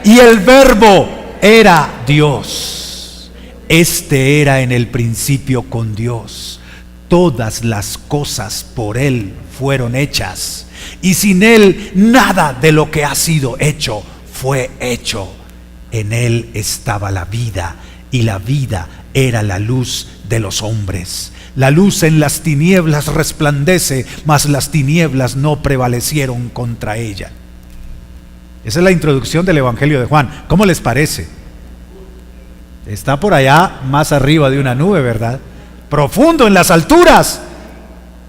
y el Verbo era Dios. Este era en el principio con Dios. Todas las cosas por Él fueron hechas, y sin Él nada de lo que ha sido hecho fue hecho. En Él estaba la vida, y la vida era la luz de los hombres. La luz en las tinieblas resplandece, mas las tinieblas no prevalecieron contra ella. Esa es la introducción del Evangelio de Juan. ¿Cómo les parece? Está por allá más arriba de una nube, ¿verdad? Profundo en las alturas,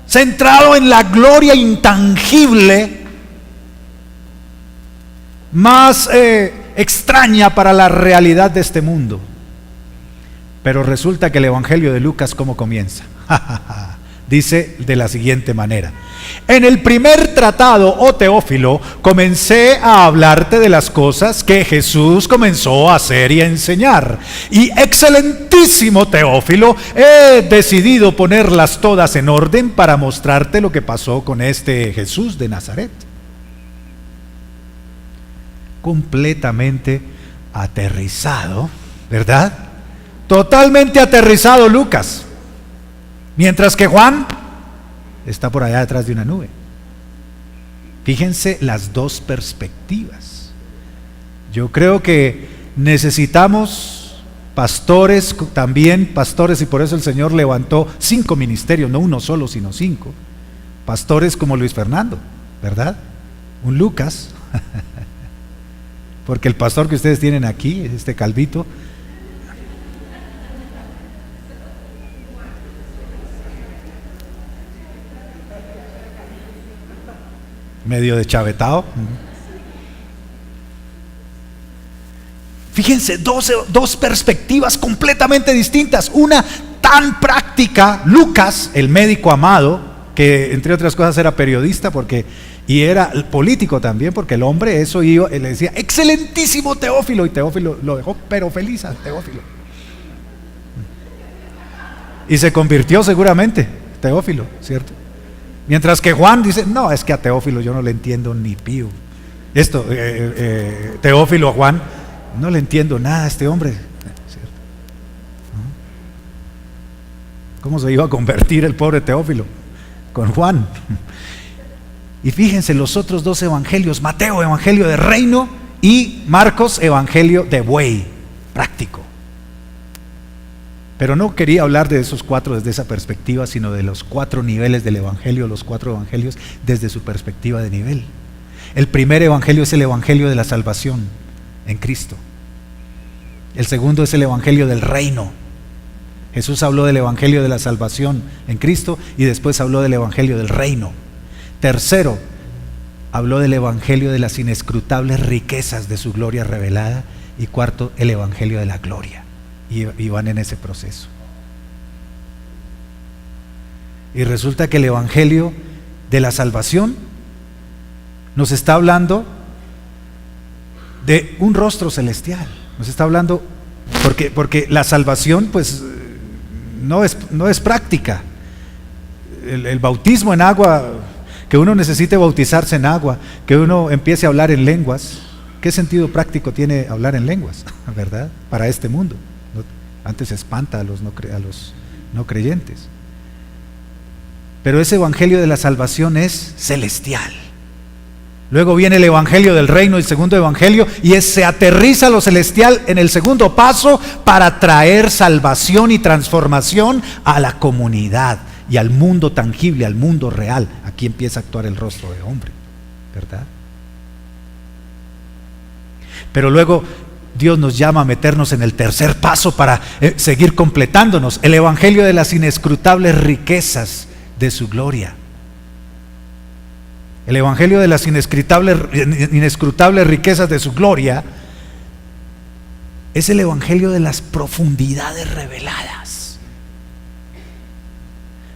centrado en la gloria intangible, más extraña para la realidad de este mundo. Pero resulta que el Evangelio de Lucas, ¿cómo comienza? Dice de la siguiente manera: en el primer tratado, oh Teófilo, comencé a hablarte de las cosas que Jesús comenzó a hacer y a enseñar. Y excelentísimo Teófilo, he decidido ponerlas todas en orden para mostrarte lo que pasó con este Jesús de Nazaret. Completamente aterrizado, ¿verdad? Totalmente aterrizado Lucas, mientras que Juan está por allá detrás de una nube. Fíjense las dos perspectivas. Yo creo que necesitamos pastores, también pastores, y por eso el Señor levantó 5 ministerios, no uno solo, sino 5. Pastores como Luis Fernando, ¿verdad? Un Lucas, porque el pastor que ustedes tienen aquí, este calvito, medio deschavetado. Fíjense, dos perspectivas completamente distintas. Una tan práctica, Lucas, el médico amado, que entre otras cosas era periodista y era político también, porque el hombre eso iba, le decía, excelentísimo Teófilo, y Teófilo lo dejó pero feliz a Teófilo. Y se convirtió seguramente, Teófilo, ¿cierto? Mientras que Juan dice, no, es que a Teófilo yo no le entiendo ni pío. Teófilo a Juan, no le entiendo nada a este hombre, ¿cierto? ¿Cómo se iba a convertir el pobre Teófilo? Con Juan. Y fíjense los otros dos evangelios, Mateo, evangelio de reino, y Marcos, evangelio de buey, práctico. Pero no quería hablar de esos cuatro desde esa perspectiva, sino de los 4 niveles del evangelio, los 4 evangelios desde su perspectiva de nivel. El primer evangelio es el evangelio de la salvación en Cristo. El segundo es el evangelio del reino. Jesús habló del evangelio de la salvación en Cristo y después habló del evangelio del reino. Tercero, habló del evangelio de las inescrutables riquezas de su gloria revelada. Y cuarto, el evangelio de la gloria. Y van en ese proceso. Y resulta que el evangelio de la salvación nos está hablando de un rostro celestial. Nos está hablando, porque la salvación pues no es práctica. El bautismo en agua, que uno necesite bautizarse en agua, que uno empiece a hablar en lenguas, ¿qué sentido práctico tiene hablar en lenguas? ¿Verdad? Para este mundo. Antes espanta a los no creyentes. Pero ese evangelio de la salvación es celestial. Luego viene el evangelio del reino, el segundo evangelio, y se aterriza lo celestial en el segundo paso para traer salvación y transformación a la comunidad y al mundo tangible, al mundo real. Aquí empieza a actuar el rostro de hombre, ¿verdad? Pero luego Dios nos llama a meternos en el tercer paso para seguir completándonos, el evangelio de las inescrutables riquezas de su gloria. El evangelio de las inescrutables riquezas de su gloria es el evangelio de las profundidades reveladas.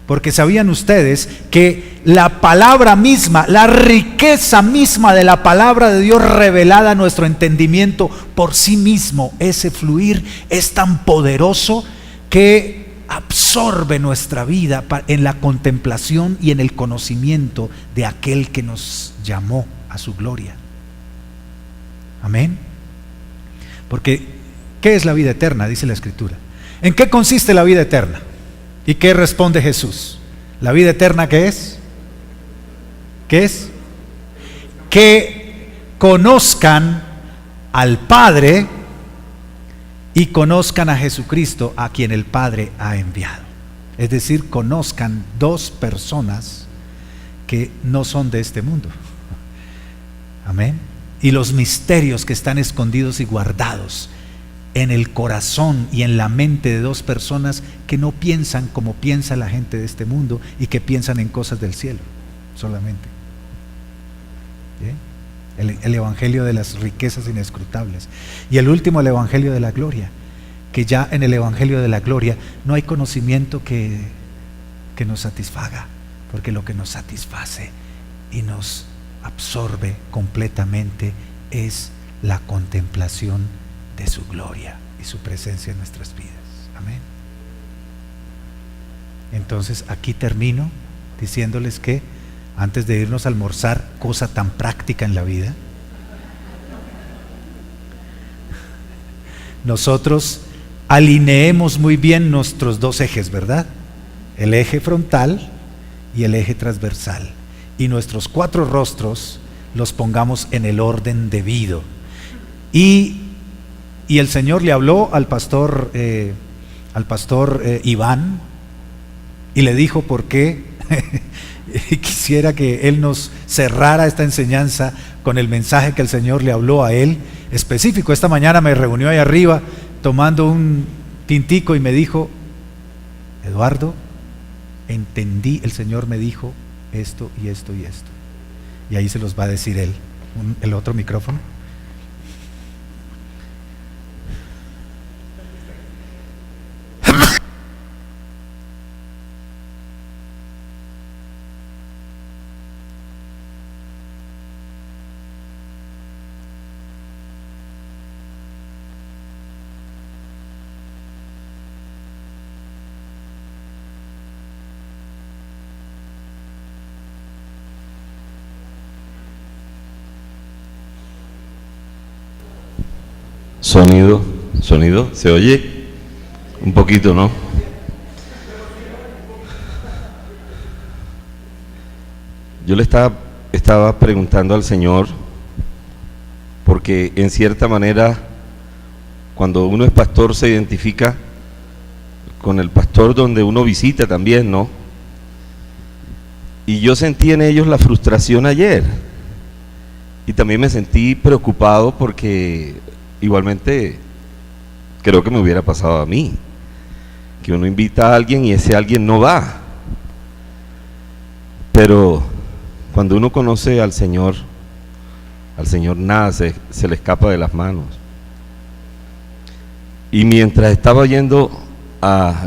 Porque sabían ustedes que la palabra misma, la riqueza misma de la palabra de Dios revelada a nuestro entendimiento por sí mismo, ese fluir es tan poderoso que absorbe nuestra vida en la contemplación y en el conocimiento de aquel que nos llamó a su gloria. Amén. Porque ¿qué es la vida eterna? Dice la Escritura. ¿En qué consiste la vida eterna? ¿Y qué responde Jesús? ¿La vida eterna qué es? ¿Qué es? Que conozcan al Padre y conozcan a Jesucristo, a quien el Padre ha enviado. Es decir, conozcan 2 personas que no son de este mundo. Amén. Y los misterios que están escondidos y guardados en el corazón y en la mente de 2 personas que no piensan como piensa la gente de este mundo y que piensan en cosas del cielo solamente. El evangelio de las riquezas inescrutables. Y el último, el evangelio de la gloria, que ya en el evangelio de la gloria no hay conocimiento que nos satisfaga, porque lo que nos satisface y nos absorbe completamente es la contemplación de su gloria y su presencia en nuestras vidas. Amén. Entonces aquí termino diciéndoles que antes de irnos a almorzar, cosa tan práctica en la vida, nosotros alineemos muy bien nuestros 2 ejes, ¿verdad? El eje frontal y el eje transversal, y nuestros 4 rostros los pongamos en el orden debido. Y el Señor le habló al pastor Iván y le dijo por qué quisiera que él nos cerrara esta enseñanza con el mensaje que el Señor le habló a él específico. Esta mañana me reunió ahí arriba tomando un tintico y me dijo: Eduardo, entendí, el Señor me dijo esto y esto y esto. Y ahí se los va a decir él. El otro micrófono. Sonido, ¿se oye? Un poquito, ¿no? Yo le estaba preguntando al Señor, porque en cierta manera, cuando uno es pastor, se identifica con el pastor donde uno visita también, ¿no? Y yo sentí en ellos la frustración ayer, y también me sentí preocupado porque igualmente creo que me hubiera pasado a mí, que uno invita a alguien y ese alguien no va. Pero cuando uno conoce al Señor nada se le escapa de las manos. Y mientras estaba yendo a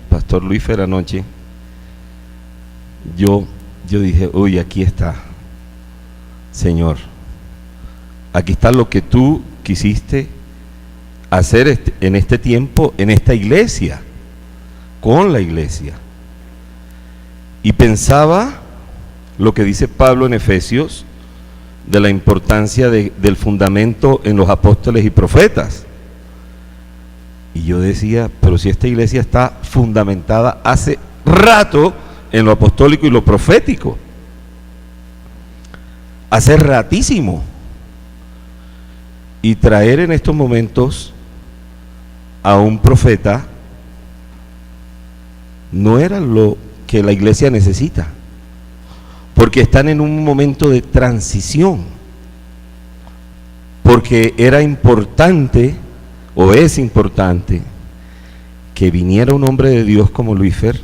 Pastor Luifer anoche, yo dije, uy, aquí está, Señor, aquí está lo que tú quisiste hacer en este tiempo, en esta iglesia, con la iglesia. Y pensaba lo que dice Pablo en Efesios, de la importancia del fundamento en los apóstoles y profetas. Y yo decía, pero si esta iglesia está fundamentada hace rato en lo apostólico y lo profético, hace ratísimo, y traer en estos momentos a un profeta no era lo que la iglesia necesita, porque están en un momento de transición, porque era importante o es importante que viniera un hombre de Dios como Luifer,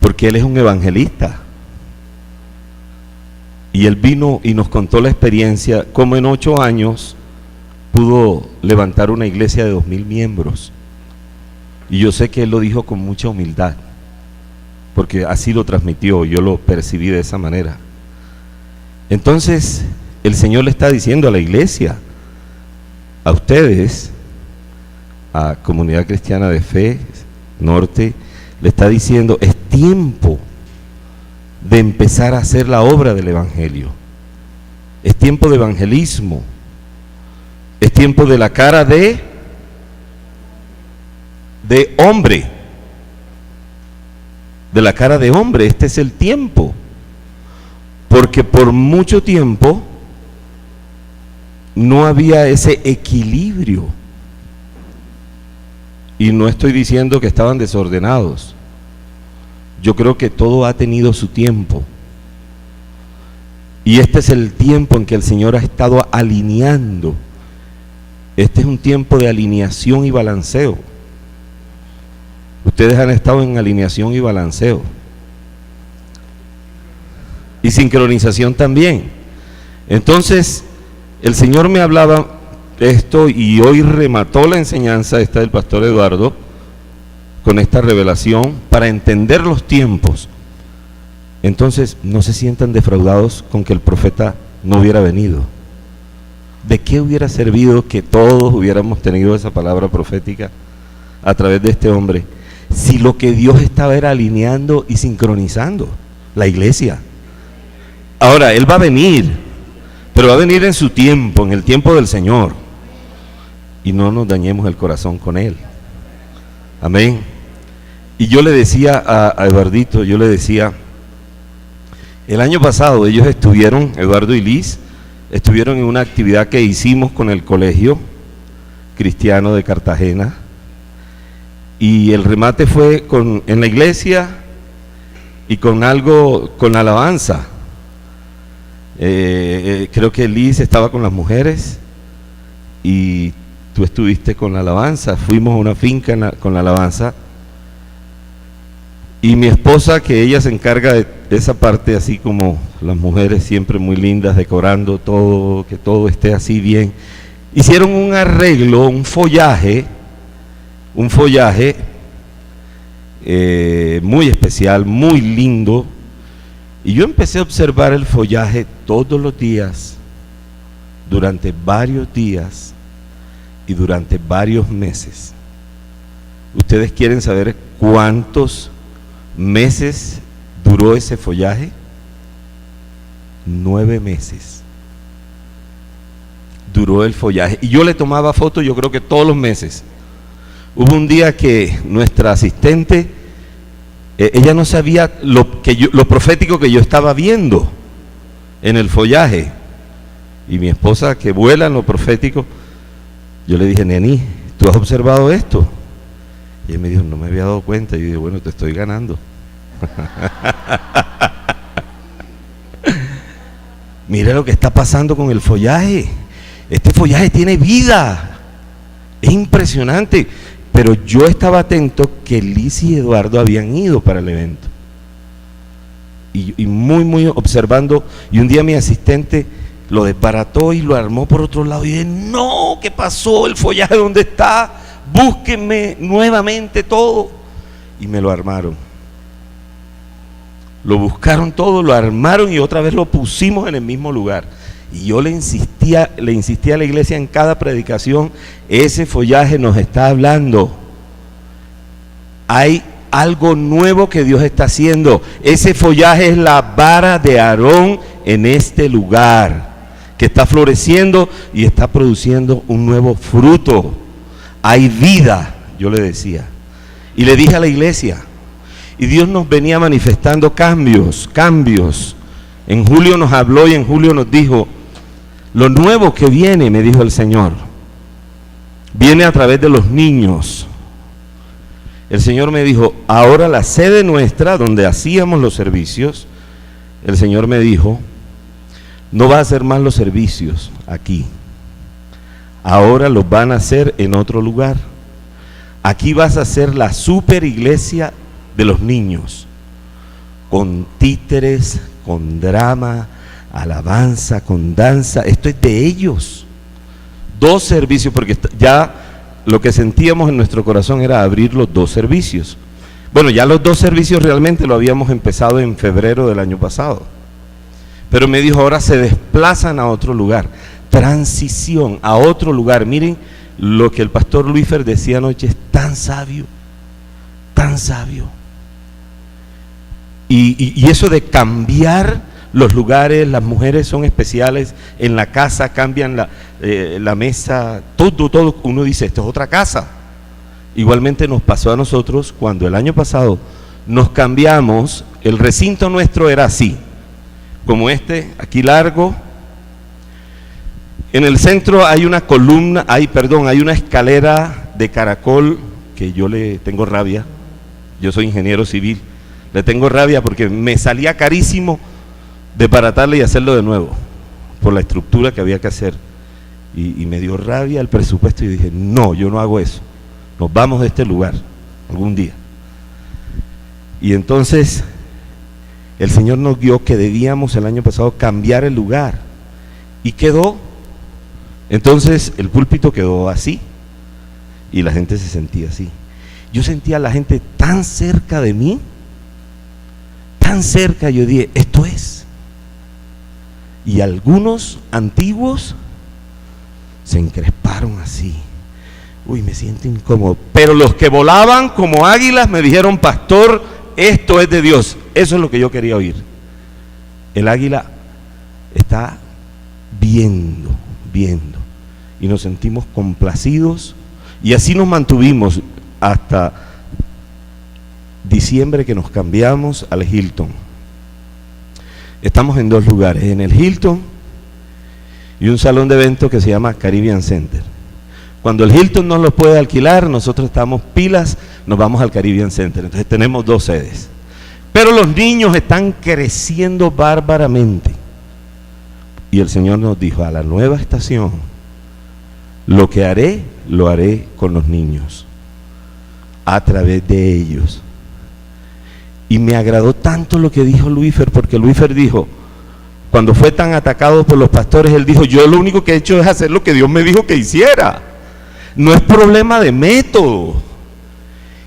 porque él es un evangelista. Y él vino y nos contó la experiencia, cómo en 8 años pudo levantar una iglesia de 2000 miembros. Y yo sé que él lo dijo con mucha humildad, porque así lo transmitió, yo lo percibí de esa manera. Entonces, el Señor le está diciendo a la iglesia, a ustedes, a Comunidad Cristiana de Fe Norte, le está diciendo, es tiempo de empezar a hacer la obra del evangelio. Es tiempo de evangelismo. Es tiempo de la cara de hombre. De la cara de hombre, este es el tiempo. Porque por mucho tiempo no había ese equilibrio. Y no estoy diciendo que estaban desordenados. Yo creo que todo ha tenido su tiempo. Y este es el tiempo en que el Señor ha estado alineando. Este es un tiempo de alineación y balanceo. Ustedes han estado en alineación y balanceo. Y sincronización también. Entonces, el Señor me hablaba esto y hoy remató la enseñanza esta del pastor Eduardo con esta revelación para entender los tiempos. Entonces, no se sientan defraudados con que el profeta no hubiera venido. ¿De qué hubiera servido que todos hubiéramos tenido esa palabra profética a través de este hombre? Si lo que Dios estaba era alineando y sincronizando la iglesia. Ahora, Él va a venir, pero va a venir en su tiempo, en el tiempo del Señor. Y no nos dañemos el corazón con Él. Amén. Y yo le decía a Eduardito, yo le decía, el año pasado ellos estuvieron, Eduardo y Liz, estuvieron en una actividad que hicimos con el Colegio Cristiano de Cartagena, y el remate fue en la iglesia y con algo, con alabanza. Creo que Liz estaba con las mujeres y tú estuviste con la alabanza. Fuimos a una finca con la alabanza, y mi esposa, que ella se encarga de esa parte, así como las mujeres siempre muy lindas, decorando todo, que todo esté así bien, hicieron un arreglo, un follaje muy especial, muy lindo. Y yo empecé a observar el follaje todos los días, durante varios días y durante varios meses. ¿Ustedes quieren saber cuántos meses duró ese follaje? 9 meses duró el follaje. Y yo le tomaba fotos, yo creo que todos los meses. Hubo un día que nuestra asistente, ella no sabía lo profético que yo estaba viendo en el follaje. Y mi esposa, que vuela en lo profético, yo le dije, Neni, ¿tú has observado esto? Y ella me dijo, no me había dado cuenta. Y yo dije, bueno, te estoy ganando. Mira lo que está pasando con el follaje. Este follaje tiene vida. Es impresionante. Pero yo estaba atento que Liz y Eduardo habían ido para el evento. Y muy observando. Y un día mi asistente lo desbarató y lo armó por otro lado. Y dije, no, ¿qué pasó? ¿El follaje dónde está? Búsquenme nuevamente todo. Y me lo armaron. Lo buscaron todo, lo armaron y otra vez lo pusimos en el mismo lugar. Y yo le insistía a la iglesia en cada predicación, ese follaje nos está hablando. Hay algo nuevo que Dios está haciendo. Ese follaje es la vara de Aarón en este lugar, que está floreciendo y está produciendo un nuevo fruto. Hay vida, yo le decía. Y le dije a la iglesia, y Dios nos venía manifestando cambios. En julio nos habló y en julio nos dijo, lo nuevo que viene, me dijo el Señor, viene a través de los niños. El Señor me dijo, ahora la sede nuestra, donde hacíamos los servicios, el Señor me dijo, no va a hacer más los servicios aquí. Ahora los van a hacer en otro lugar. Aquí vas a hacer la super iglesia de los niños, con títeres, con drama, alabanza, con danza. Esto es de ellos. 2 servicios, porque ya lo que sentíamos en nuestro corazón era abrir los 2 servicios. Bueno, ya los 2 servicios realmente lo habíamos empezado en febrero del año pasado, pero me dijo, ahora se desplazan a otro lugar, transición a otro lugar. Miren lo que el pastor Luífer decía anoche, es tan sabio, tan sabio. Y eso de cambiar los lugares, las mujeres son especiales en la casa, cambian la mesa, todo, uno dice, esto es otra casa. Igualmente nos pasó a nosotros cuando el año pasado nos cambiamos, el recinto nuestro era así, como este, aquí largo. En el centro hay una columna, hay una escalera de caracol que yo le tengo rabia, yo soy ingeniero civil. Le tengo rabia porque me salía carísimo desbaratarle y hacerlo de nuevo por la estructura que había que hacer. Y me dio rabia el presupuesto y dije, no, yo no hago eso. Nos vamos de este lugar algún día. Y entonces el Señor nos guió que debíamos el año pasado cambiar el lugar. Y quedó. Entonces el púlpito quedó así y la gente se sentía así. Yo sentía a la gente tan cerca de mí, tan cerca, yo dije, esto es. Y algunos antiguos se encresparon así. Uy, me siento incómodo. Pero los que volaban como águilas me dijeron, pastor, esto es de Dios. Eso es lo que yo quería oír. El águila está viendo. Y nos sentimos complacidos. Y así nos mantuvimos hasta diciembre, que nos cambiamos al Hilton. Estamos en 2 lugares, en el Hilton y un salón de eventos que se llama Caribbean Center. Cuando el Hilton no lo puede alquilar, nosotros estamos pilas, nos vamos al Caribbean Center. Entonces tenemos 2 sedes. Pero los niños están creciendo bárbaramente. Y el Señor nos dijo, a la nueva estación, lo que haré, lo haré con los niños, a través de ellos. Y me agradó tanto lo que dijo Luífer, porque Luífer dijo, cuando fue tan atacado por los pastores, él dijo, yo lo único que he hecho es hacer lo que Dios me dijo que hiciera. No es problema de método,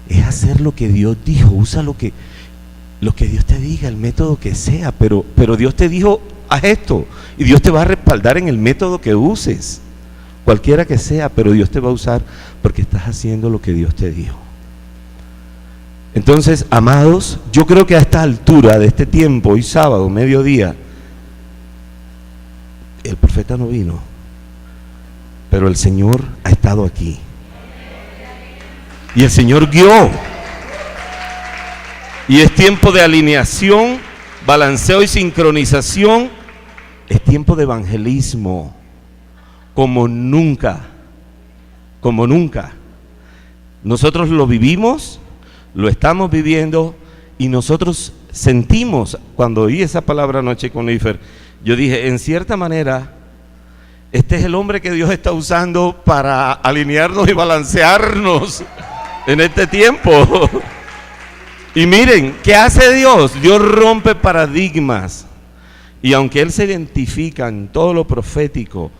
es hacer lo que Dios dijo. Usa lo que Dios te diga, el método que sea, pero Dios te dijo, haz esto, y Dios te va a respaldar en el método que uses, cualquiera que sea, pero Dios te va a usar porque estás haciendo lo que Dios te dijo. Entonces, amados, yo creo que a esta altura de este tiempo, hoy sábado, mediodía, el profeta no vino. pero el Señor ha estado aquí. Y el Señor guió. Y es tiempo de alineación, balanceo y sincronización. Es tiempo de evangelismo. Como nunca. Como nunca. Nosotros lo vivimos, lo estamos viviendo y nosotros sentimos, cuando oí esa palabra anoche con Luífer, yo dije, en cierta manera, este es el hombre que Dios está usando para alinearnos y balancearnos en este tiempo. Y miren, ¿qué hace Dios? Dios rompe paradigmas. Y aunque Él se identifica en todo lo profético,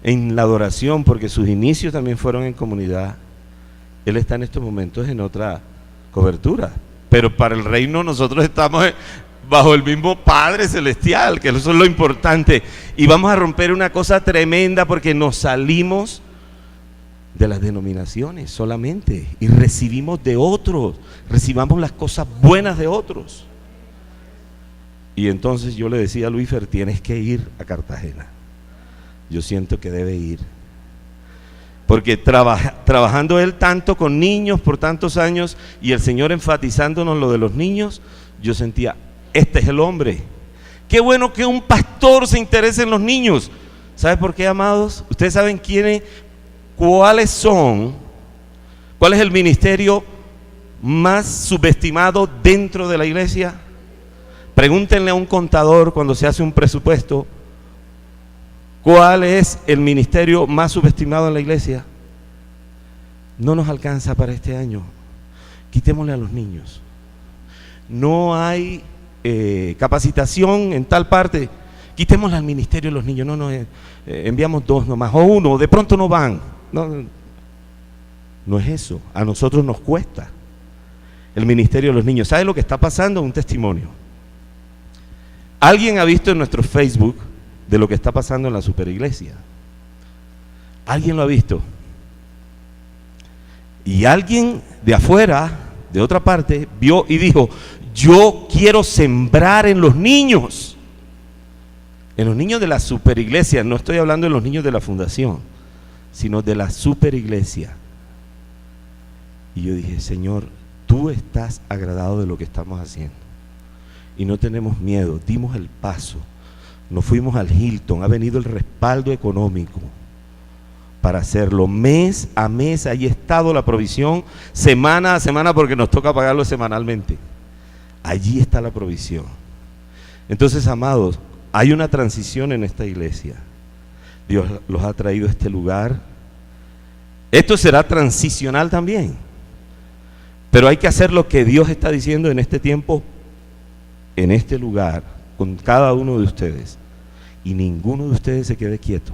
en la adoración, porque sus inicios también fueron en comunidad, Él está en estos momentos en otra cobertura. Pero para el reino nosotros estamos bajo el mismo Padre Celestial, que eso es lo importante. Y vamos a romper una cosa tremenda porque nos salimos de las denominaciones solamente y recibimos de otros, recibamos las cosas buenas de otros. Y entonces yo le decía a Luífer, tienes que ir a Cartagena. Yo siento que debe ir. Porque trabajando él tanto con niños por tantos años y el Señor enfatizándonos lo de los niños, yo sentía, este es el hombre. Qué bueno que un pastor se interese en los niños. ¿Sabe por qué, amados? Ustedes saben cuáles son, cuál es el ministerio más subestimado dentro de la iglesia. Pregúntenle a un contador cuando se hace un presupuesto, ¿cuál es el ministerio más subestimado en la iglesia? No nos alcanza para este año. Quitémosle a los niños. No hay capacitación en tal parte. Quitémosle al ministerio de los niños. No, enviamos 2 nomás, o 1, de pronto no van. No es eso. A nosotros nos cuesta el ministerio de los niños. ¿Sabe lo que está pasando? Un testimonio. ¿Alguien ha visto en nuestro Facebook de lo que está pasando en la superiglesia? ¿Alguien lo ha visto? Y alguien de afuera, de otra parte, vio y dijo, yo quiero sembrar en los niños. En los niños de la superiglesia, no estoy hablando de los niños de la fundación, sino de la superiglesia. Y yo dije, Señor, tú estás agradado de lo que estamos haciendo. Y no tenemos miedo, dimos el paso. Nos fuimos al Hilton, ha venido el respaldo económico para hacerlo. Mes a mes, ahí ha estado la provisión, semana a semana, porque nos toca pagarlo semanalmente. Allí está la provisión. Entonces, amados, hay una transición en esta iglesia. Dios los ha traído a este lugar. Esto será transicional también. Pero hay que hacer lo que Dios está diciendo en este tiempo, en este lugar, con cada uno de ustedes. Y ninguno de ustedes se quede quieto,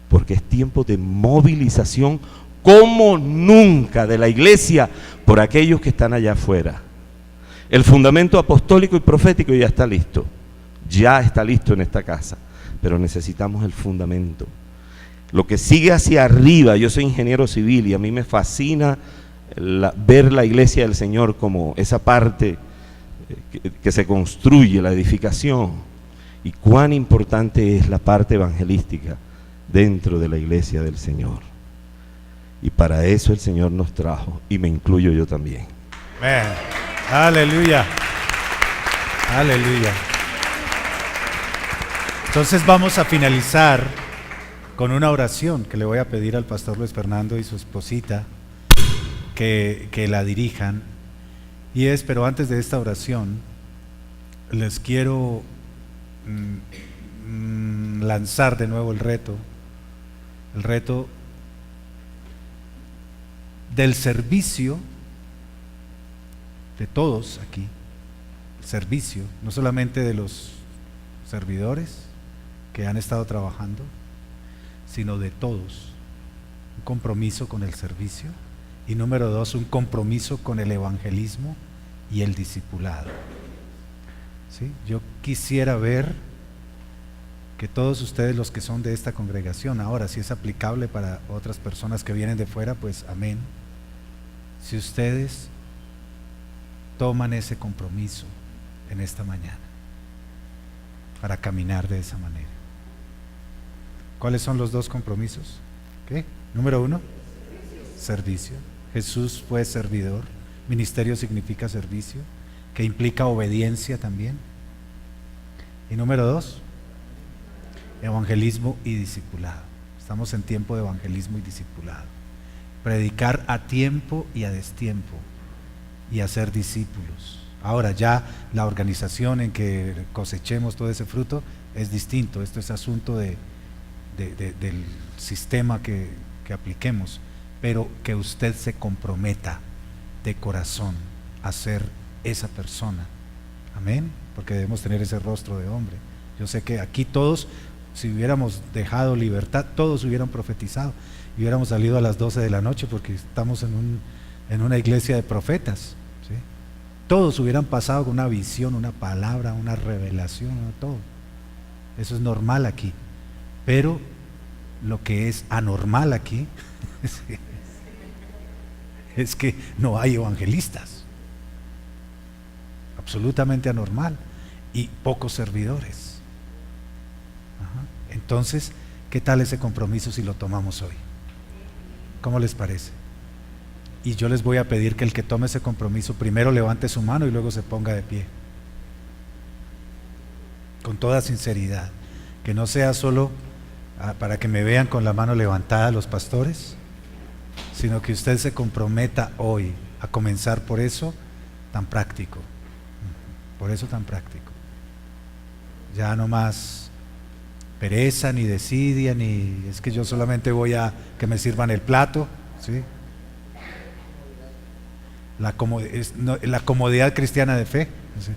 porque es tiempo de movilización como nunca de la iglesia por aquellos que están allá afuera. El fundamento apostólico y profético ya está listo en esta casa, pero necesitamos el fundamento. Lo que sigue hacia arriba, yo soy ingeniero civil y a mí me fascina ver la iglesia del Señor como esa parte que se construye, la edificación, y cuán importante es la parte evangelística dentro de la iglesia del Señor. Y para eso el Señor nos trajo, y me incluyo yo también. Amén. Aleluya. Aleluya. Entonces vamos a finalizar con una oración que le voy a pedir al pastor Luis Fernando y su esposita que la dirijan. Pero antes de esta oración, les quiero lanzar de nuevo el reto del servicio de todos aquí, el servicio, no solamente de los servidores que han estado trabajando, sino de todos, un compromiso con el servicio. Y número 2, un compromiso con el evangelismo y el discipulado. ¿Sí? Yo quisiera ver que todos ustedes, los que son de esta congregación, ahora si es aplicable para otras personas que vienen de fuera, pues amén. Si ustedes toman ese compromiso en esta mañana para caminar de esa manera. ¿Cuáles son los 2 compromisos? ¿Qué? Número 1, servicio. Jesús fue servidor. Ministerio significa servicio, que implica obediencia también. Y número 2, evangelismo y discipulado. Estamos en tiempo de evangelismo y discipulado. Predicar a tiempo y a destiempo y hacer discípulos. Ahora ya la organización en que cosechemos todo ese fruto es distinto. Esto es asunto del sistema que apliquemos, pero que usted se comprometa de corazón a ser esa persona. Amén, porque debemos tener ese rostro de hombre. Yo sé que aquí todos, si hubiéramos dejado libertad, todos hubieran profetizado y hubiéramos salido a las 12 de la noche, porque estamos en una iglesia de profetas, ¿sí? Todos hubieran pasado con una visión, una palabra, una revelación, todo. Eso es normal aquí. Pero lo que es anormal aquí es que no hay evangelistas. Absolutamente anormal. Y pocos servidores. Ajá. Entonces, ¿qué tal ese compromiso si lo tomamos hoy? ¿Cómo les parece? Y yo les voy a pedir que el que tome ese compromiso primero levante su mano y luego se ponga de pie. Con toda sinceridad. Que no sea solo para que me vean con la mano levantada los pastores, sino que usted se comprometa hoy a comenzar por eso tan práctico. Por eso tan práctico. Ya no más pereza, ni desidia, ni es que yo solamente voy a que me sirvan el plato, ¿sí? La comodidad cristiana de fe, ¿sí?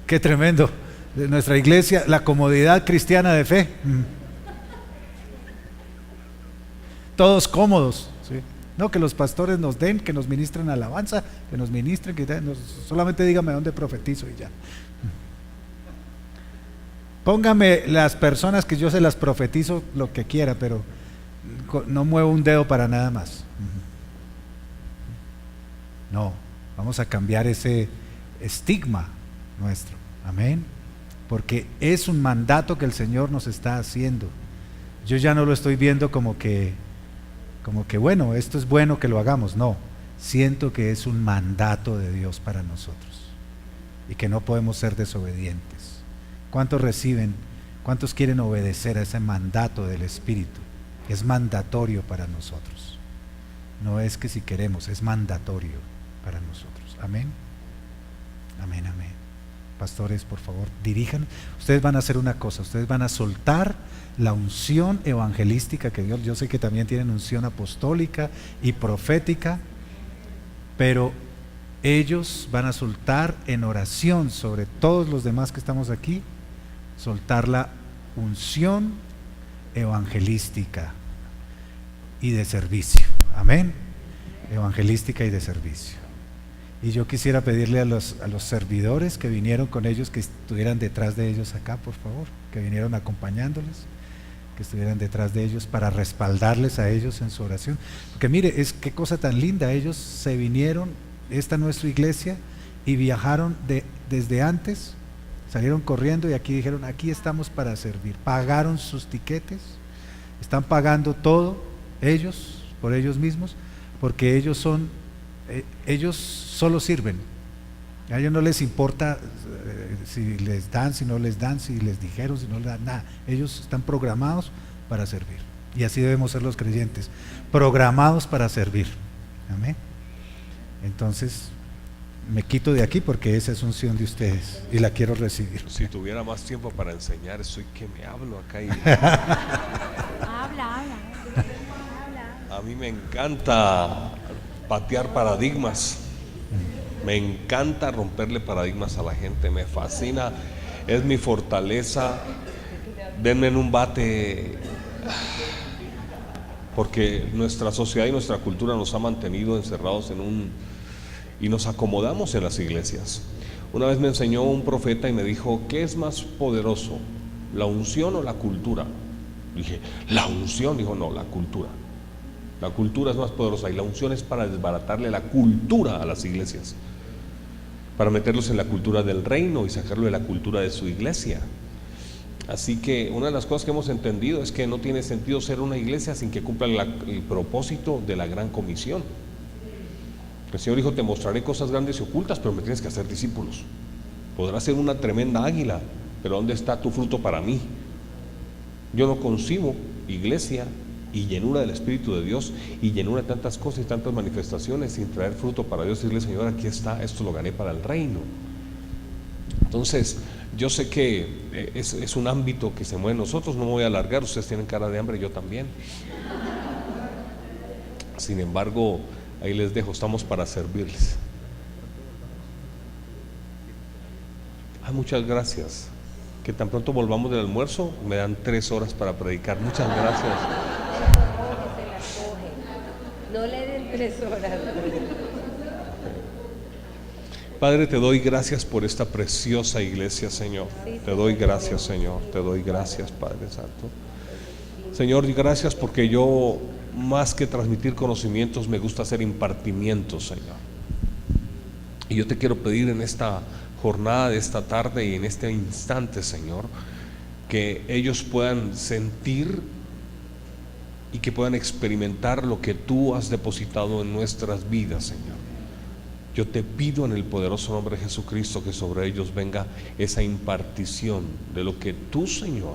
Qué tremendo. De nuestra iglesia, la comodidad cristiana de fe. Todos cómodos, ¿sí? No, que los pastores nos den, que nos ministren alabanza, que nos ministren, solamente dígame dónde profetizo y ya. Póngame las personas que yo se las profetizo lo que quiera, pero no muevo un dedo para nada más. No, vamos a cambiar ese estigma nuestro. Amén. Porque es un mandato que el Señor nos está haciendo. Yo ya no lo estoy viendo como que bueno, esto es bueno que lo hagamos. No, siento que es un mandato de Dios para nosotros y que no podemos ser desobedientes. ¿Cuántos reciben? ¿Cuántos quieren obedecer a ese mandato del Espíritu? Es mandatorio para nosotros. No es que si queremos, es mandatorio para nosotros. Amén. Amén, amén. Pastores, por favor, dirijan. Ustedes van a hacer una cosa, ustedes van a soltar la unción evangelística que Dios, yo sé que también tienen unción apostólica y profética, pero ellos van a soltar en oración sobre todos los demás que estamos aquí, soltar la unción evangelística y de servicio. Amén. Evangelística y de servicio. Y yo quisiera pedirle a los servidores que vinieron con ellos, que estuvieran detrás de ellos acá, por favor, que vinieron acompañándoles, que estuvieran detrás de ellos para respaldarles a ellos en su oración. Porque mire, qué cosa tan linda, ellos se vinieron, esta es nuestra iglesia, y viajaron desde antes, salieron corriendo y aquí dijeron, aquí estamos para servir. Pagaron sus tiquetes, están pagando todo ellos, por ellos mismos, porque ellos solo sirven. A ellos no les importa si les dan, si no les dan, si les dijeron, si no les dan, nada. Ellos están programados para servir. Y así debemos ser los creyentes, programados para servir. Amén. Entonces, me quito de aquí porque esa es unción de ustedes y la quiero recibir. Si tuviera más tiempo para enseñar, soy que me hablo acá y Habla. a mí me encanta patear paradigmas. Me encanta romperle paradigmas a la gente, me fascina, es mi fortaleza. Denme en un bate, porque nuestra sociedad y nuestra cultura nos ha mantenido encerrados y nos acomodamos en las iglesias. Una vez me enseñó un profeta y me dijo, ¿qué es más poderoso, la unción o la cultura? Dije, la unción. Dijo, no, la cultura. La cultura es más poderosa y la unción es para desbaratarle la cultura a las iglesias, para meterlos en la cultura del reino y sacarlo de la cultura de su iglesia. Así que una de las cosas que hemos entendido es que no tiene sentido ser una iglesia sin que cumpla el propósito de la gran comisión. El Señor dijo: te mostraré cosas grandes y ocultas, pero me tienes que hacer discípulos. Podrás ser una tremenda águila, pero ¿dónde está tu fruto para mí? Yo no concibo iglesia y llenura del Espíritu de Dios y llenura de tantas cosas y tantas manifestaciones sin traer fruto para Dios. Y decirle: Señor, aquí está, esto lo gané para el reino. Entonces, yo sé que es un ámbito que se mueve en nosotros. No me voy a alargar, ustedes tienen cara de hambre, yo también. Sin embargo, ahí les dejo, estamos para servirles. Muchas gracias. Que tan pronto volvamos del almuerzo, me dan 3 horas para predicar. Muchas gracias. No le den 3 horas. Padre, te doy gracias por esta preciosa iglesia, Señor. Te doy gracias, Señor. Te doy gracias, Padre Santo. Señor, gracias porque yo, más que transmitir conocimientos, me gusta hacer impartimientos, Señor. Y yo te quiero pedir en esta jornada de esta tarde y en este instante, Señor, que ellos puedan sentir y que puedan experimentar lo que tú has depositado en nuestras vidas, Señor. Yo te pido en el poderoso nombre de Jesucristo que sobre ellos venga esa impartición de lo que tú, Señor,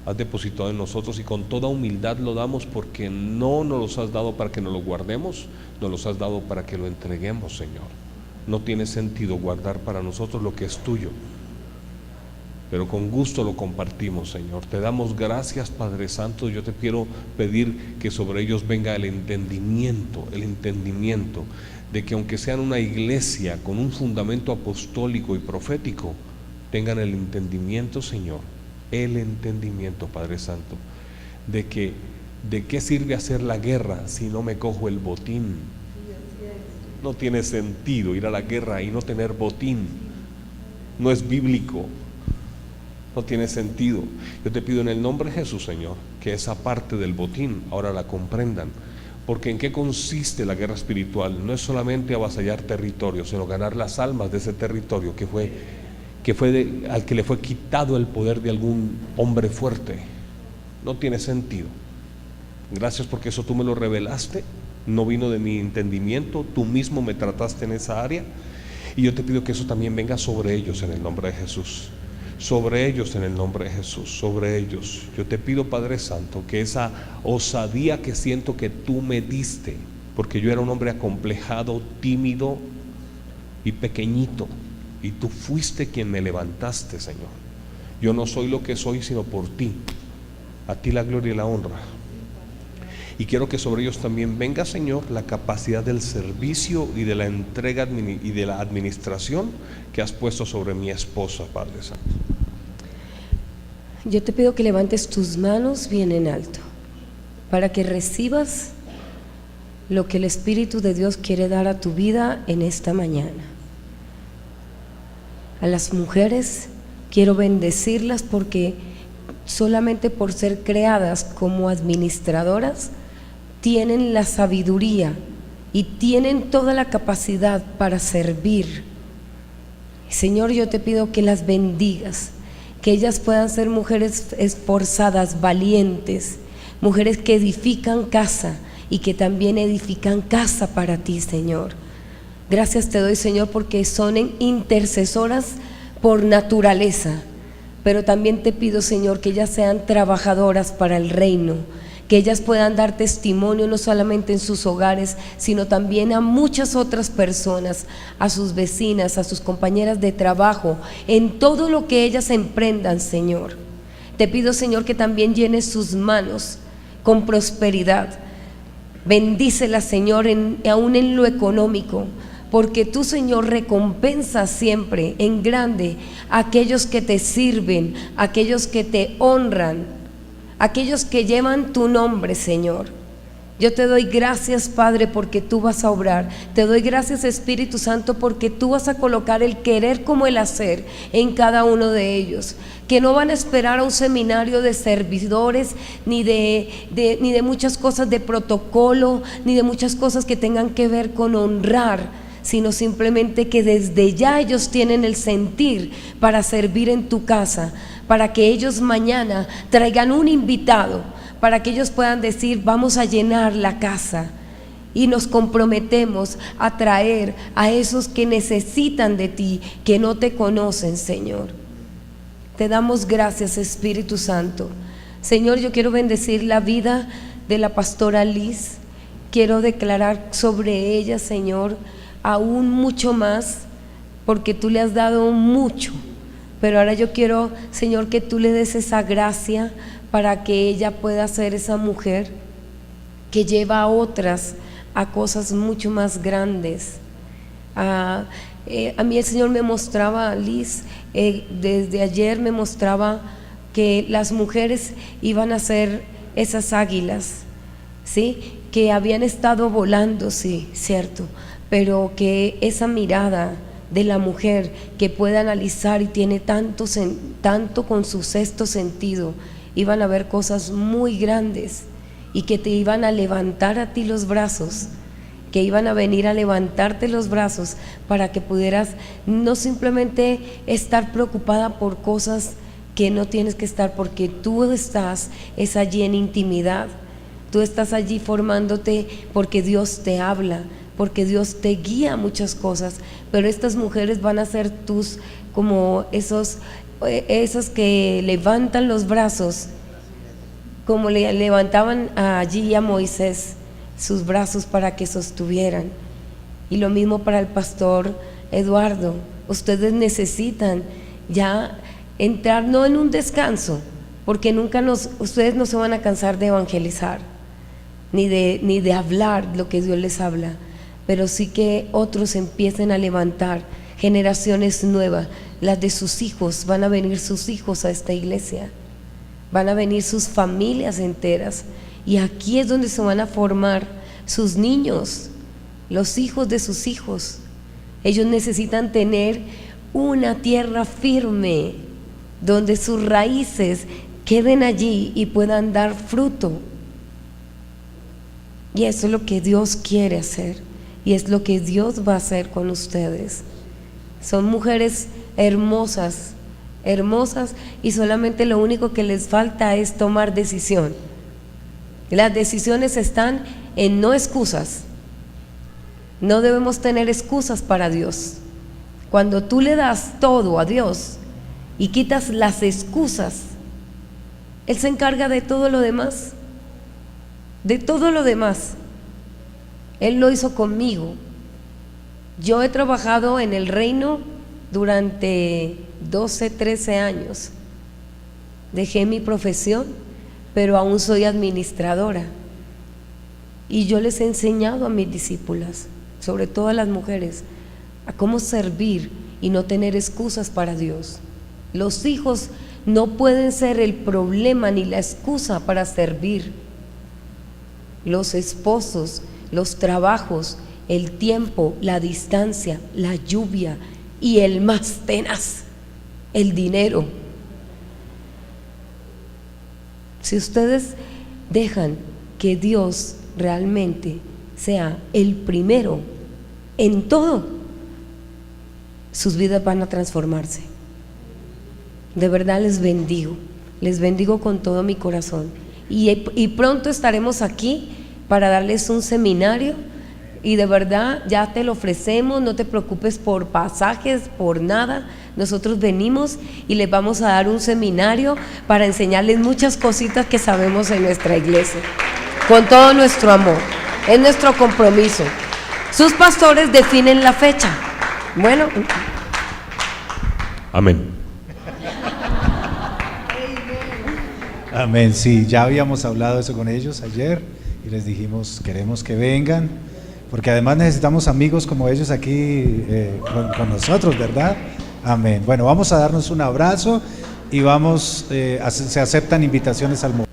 has depositado en nosotros, y con toda humildad lo damos, porque no nos los has dado para que nos lo guardemos, nos los has dado para que lo entreguemos, Señor. No tiene sentido guardar para nosotros lo que es tuyo, pero con gusto lo compartimos, Señor. Te damos gracias, Padre Santo. Yo te quiero pedir que sobre ellos venga el entendimiento de que, aunque sean una iglesia con un fundamento apostólico y profético, tengan el entendimiento, Señor, el entendimiento, Padre Santo, de qué sirve hacer la guerra si no me cojo el botín. No tiene sentido ir a la guerra y no tener botín. No es bíblico. No tiene sentido. Yo te pido en el nombre de Jesús, Señor, que esa parte del botín ahora la comprendan. Porque ¿en qué consiste la guerra espiritual? No es solamente avasallar territorio, sino ganar las almas de ese territorio al que le fue quitado el poder de algún hombre fuerte. No tiene sentido. Gracias porque eso tú me lo revelaste. No vino de mi entendimiento, tú mismo me trataste en esa área, y yo te pido que eso también venga sobre ellos en el nombre de Jesús. Sobre ellos en el nombre de Jesús, sobre ellos. Yo te pido, Padre Santo, que esa osadía que siento que tú me diste, porque yo era un hombre acomplejado, tímido y pequeñito, y tú fuiste quien me levantaste, Señor. Yo no soy lo que soy sino por ti. A ti la gloria y la honra. Y quiero que sobre ellos también venga, Señor, la capacidad del servicio y de la entrega y de la administración que has puesto sobre mi esposa, Padre Santo. Yo te pido que levantes tus manos bien en alto para que recibas lo que el Espíritu de Dios quiere dar a tu vida en esta mañana. A las mujeres quiero bendecirlas porque solamente por ser creadas como administradoras tienen la sabiduría y tienen toda la capacidad para servir. Señor, yo te pido que las bendigas, que ellas puedan ser mujeres esforzadas, valientes, mujeres que edifican casa y que también edifican casa para ti, Señor. Gracias te doy, Señor, porque son intercesoras por naturaleza, pero también te pido, Señor, que ellas sean trabajadoras para el reino, que ellas puedan dar testimonio no solamente en sus hogares, sino también a muchas otras personas, a sus vecinas, a sus compañeras de trabajo, en todo lo que ellas emprendan, Señor. Te pido, Señor, que también llenes sus manos con prosperidad. Bendícelas, Señor, aún en lo económico, porque tú, Señor, recompensas siempre en grande a aquellos que te sirven, a aquellos que te honran, aquellos que llevan tu nombre, Señor. Yo te doy gracias, Padre, porque tú vas a obrar. Te doy gracias, Espíritu Santo, porque tú vas a colocar el querer como el hacer en cada uno de ellos, que no van a esperar a un seminario de servidores, ni de muchas cosas de protocolo, ni de muchas cosas que tengan que ver con honrar, sino simplemente que desde ya ellos tienen el sentir para servir en tu casa, para que ellos mañana traigan un invitado, para que ellos puedan decir: vamos a llenar la casa. Y nos comprometemos a traer a esos que necesitan de ti, que no te conocen, Señor. Te damos gracias, Espíritu Santo. Señor, yo quiero bendecir la vida de la pastora Liz. Quiero declarar sobre ella, Señor, aún mucho más, porque tú le has dado mucho. Pero ahora yo quiero, Señor, que tú le des esa gracia para que ella pueda ser esa mujer que lleva a otras a cosas mucho más grandes. A mí el Señor me mostraba, Liz, desde ayer me mostraba que las mujeres iban a ser esas águilas, ¿sí? Que habían estado volando, sí, cierto, pero que esa mirada de la mujer que puede analizar y tiene tanto con su sexto sentido, iban a ver cosas muy grandes, y que te iban a levantar a ti los brazos, que iban a venir a levantarte los brazos para que pudieras no simplemente estar preocupada por cosas que no tienes que estar, porque tú estás allí en intimidad, tú estás allí formándote porque Dios te habla, porque Dios te guía a muchas cosas, pero estas mujeres van a ser tus, como esos que levantan los brazos, como le levantaban allí a Moisés sus brazos para que sostuvieran. Y lo mismo para el pastor Eduardo. Ustedes necesitan ya entrar no en un descanso, porque ustedes no se van a cansar de evangelizar ni de hablar lo que Dios les habla, pero sí que otros empiecen a levantar generaciones nuevas, las de sus hijos. Van a venir sus hijos a esta iglesia, van a venir sus familias enteras, y aquí es donde se van a formar sus niños, los hijos de sus hijos. Ellos necesitan tener una tierra firme donde sus raíces queden allí y puedan dar fruto. Y eso es lo que Dios quiere hacer, y es lo que Dios va a hacer con ustedes. Son mujeres hermosas, y solamente lo único que les falta es tomar decisión. Las decisiones están en no excusas. No debemos tener excusas para Dios. Cuando tú le das todo a Dios y quitas las excusas, Él se encarga de todo lo demás. De todo lo demás. Él lo hizo conmigo. Yo he trabajado en el reino durante 12, 13 años. Dejé mi profesión, pero aún soy administradora. Y yo les he enseñado a mis discípulas, sobre todo a las mujeres, a cómo servir y no tener excusas para Dios. Los hijos no pueden ser el problema ni la excusa para servir. Los esposos, los trabajos, el tiempo, la distancia, la lluvia y el más tenaz, el dinero. Si ustedes dejan que Dios realmente sea el primero en todo, sus vidas van a transformarse. De verdad les bendigo con todo mi corazón. Y pronto estaremos aquí para darles un seminario, y de verdad ya te lo ofrecemos. No te preocupes por pasajes, por nada. Nosotros venimos y les vamos a dar un seminario para enseñarles muchas cositas que sabemos en nuestra iglesia, con todo nuestro amor. Es nuestro compromiso. Sus pastores definen la fecha. Bueno, Amén. Amén, sí, ya habíamos hablado eso con ellos ayer y les dijimos: queremos que vengan, porque además necesitamos amigos como ellos aquí con nosotros, ¿verdad? Amén. Bueno, vamos a darnos un abrazo y se aceptan invitaciones al momento.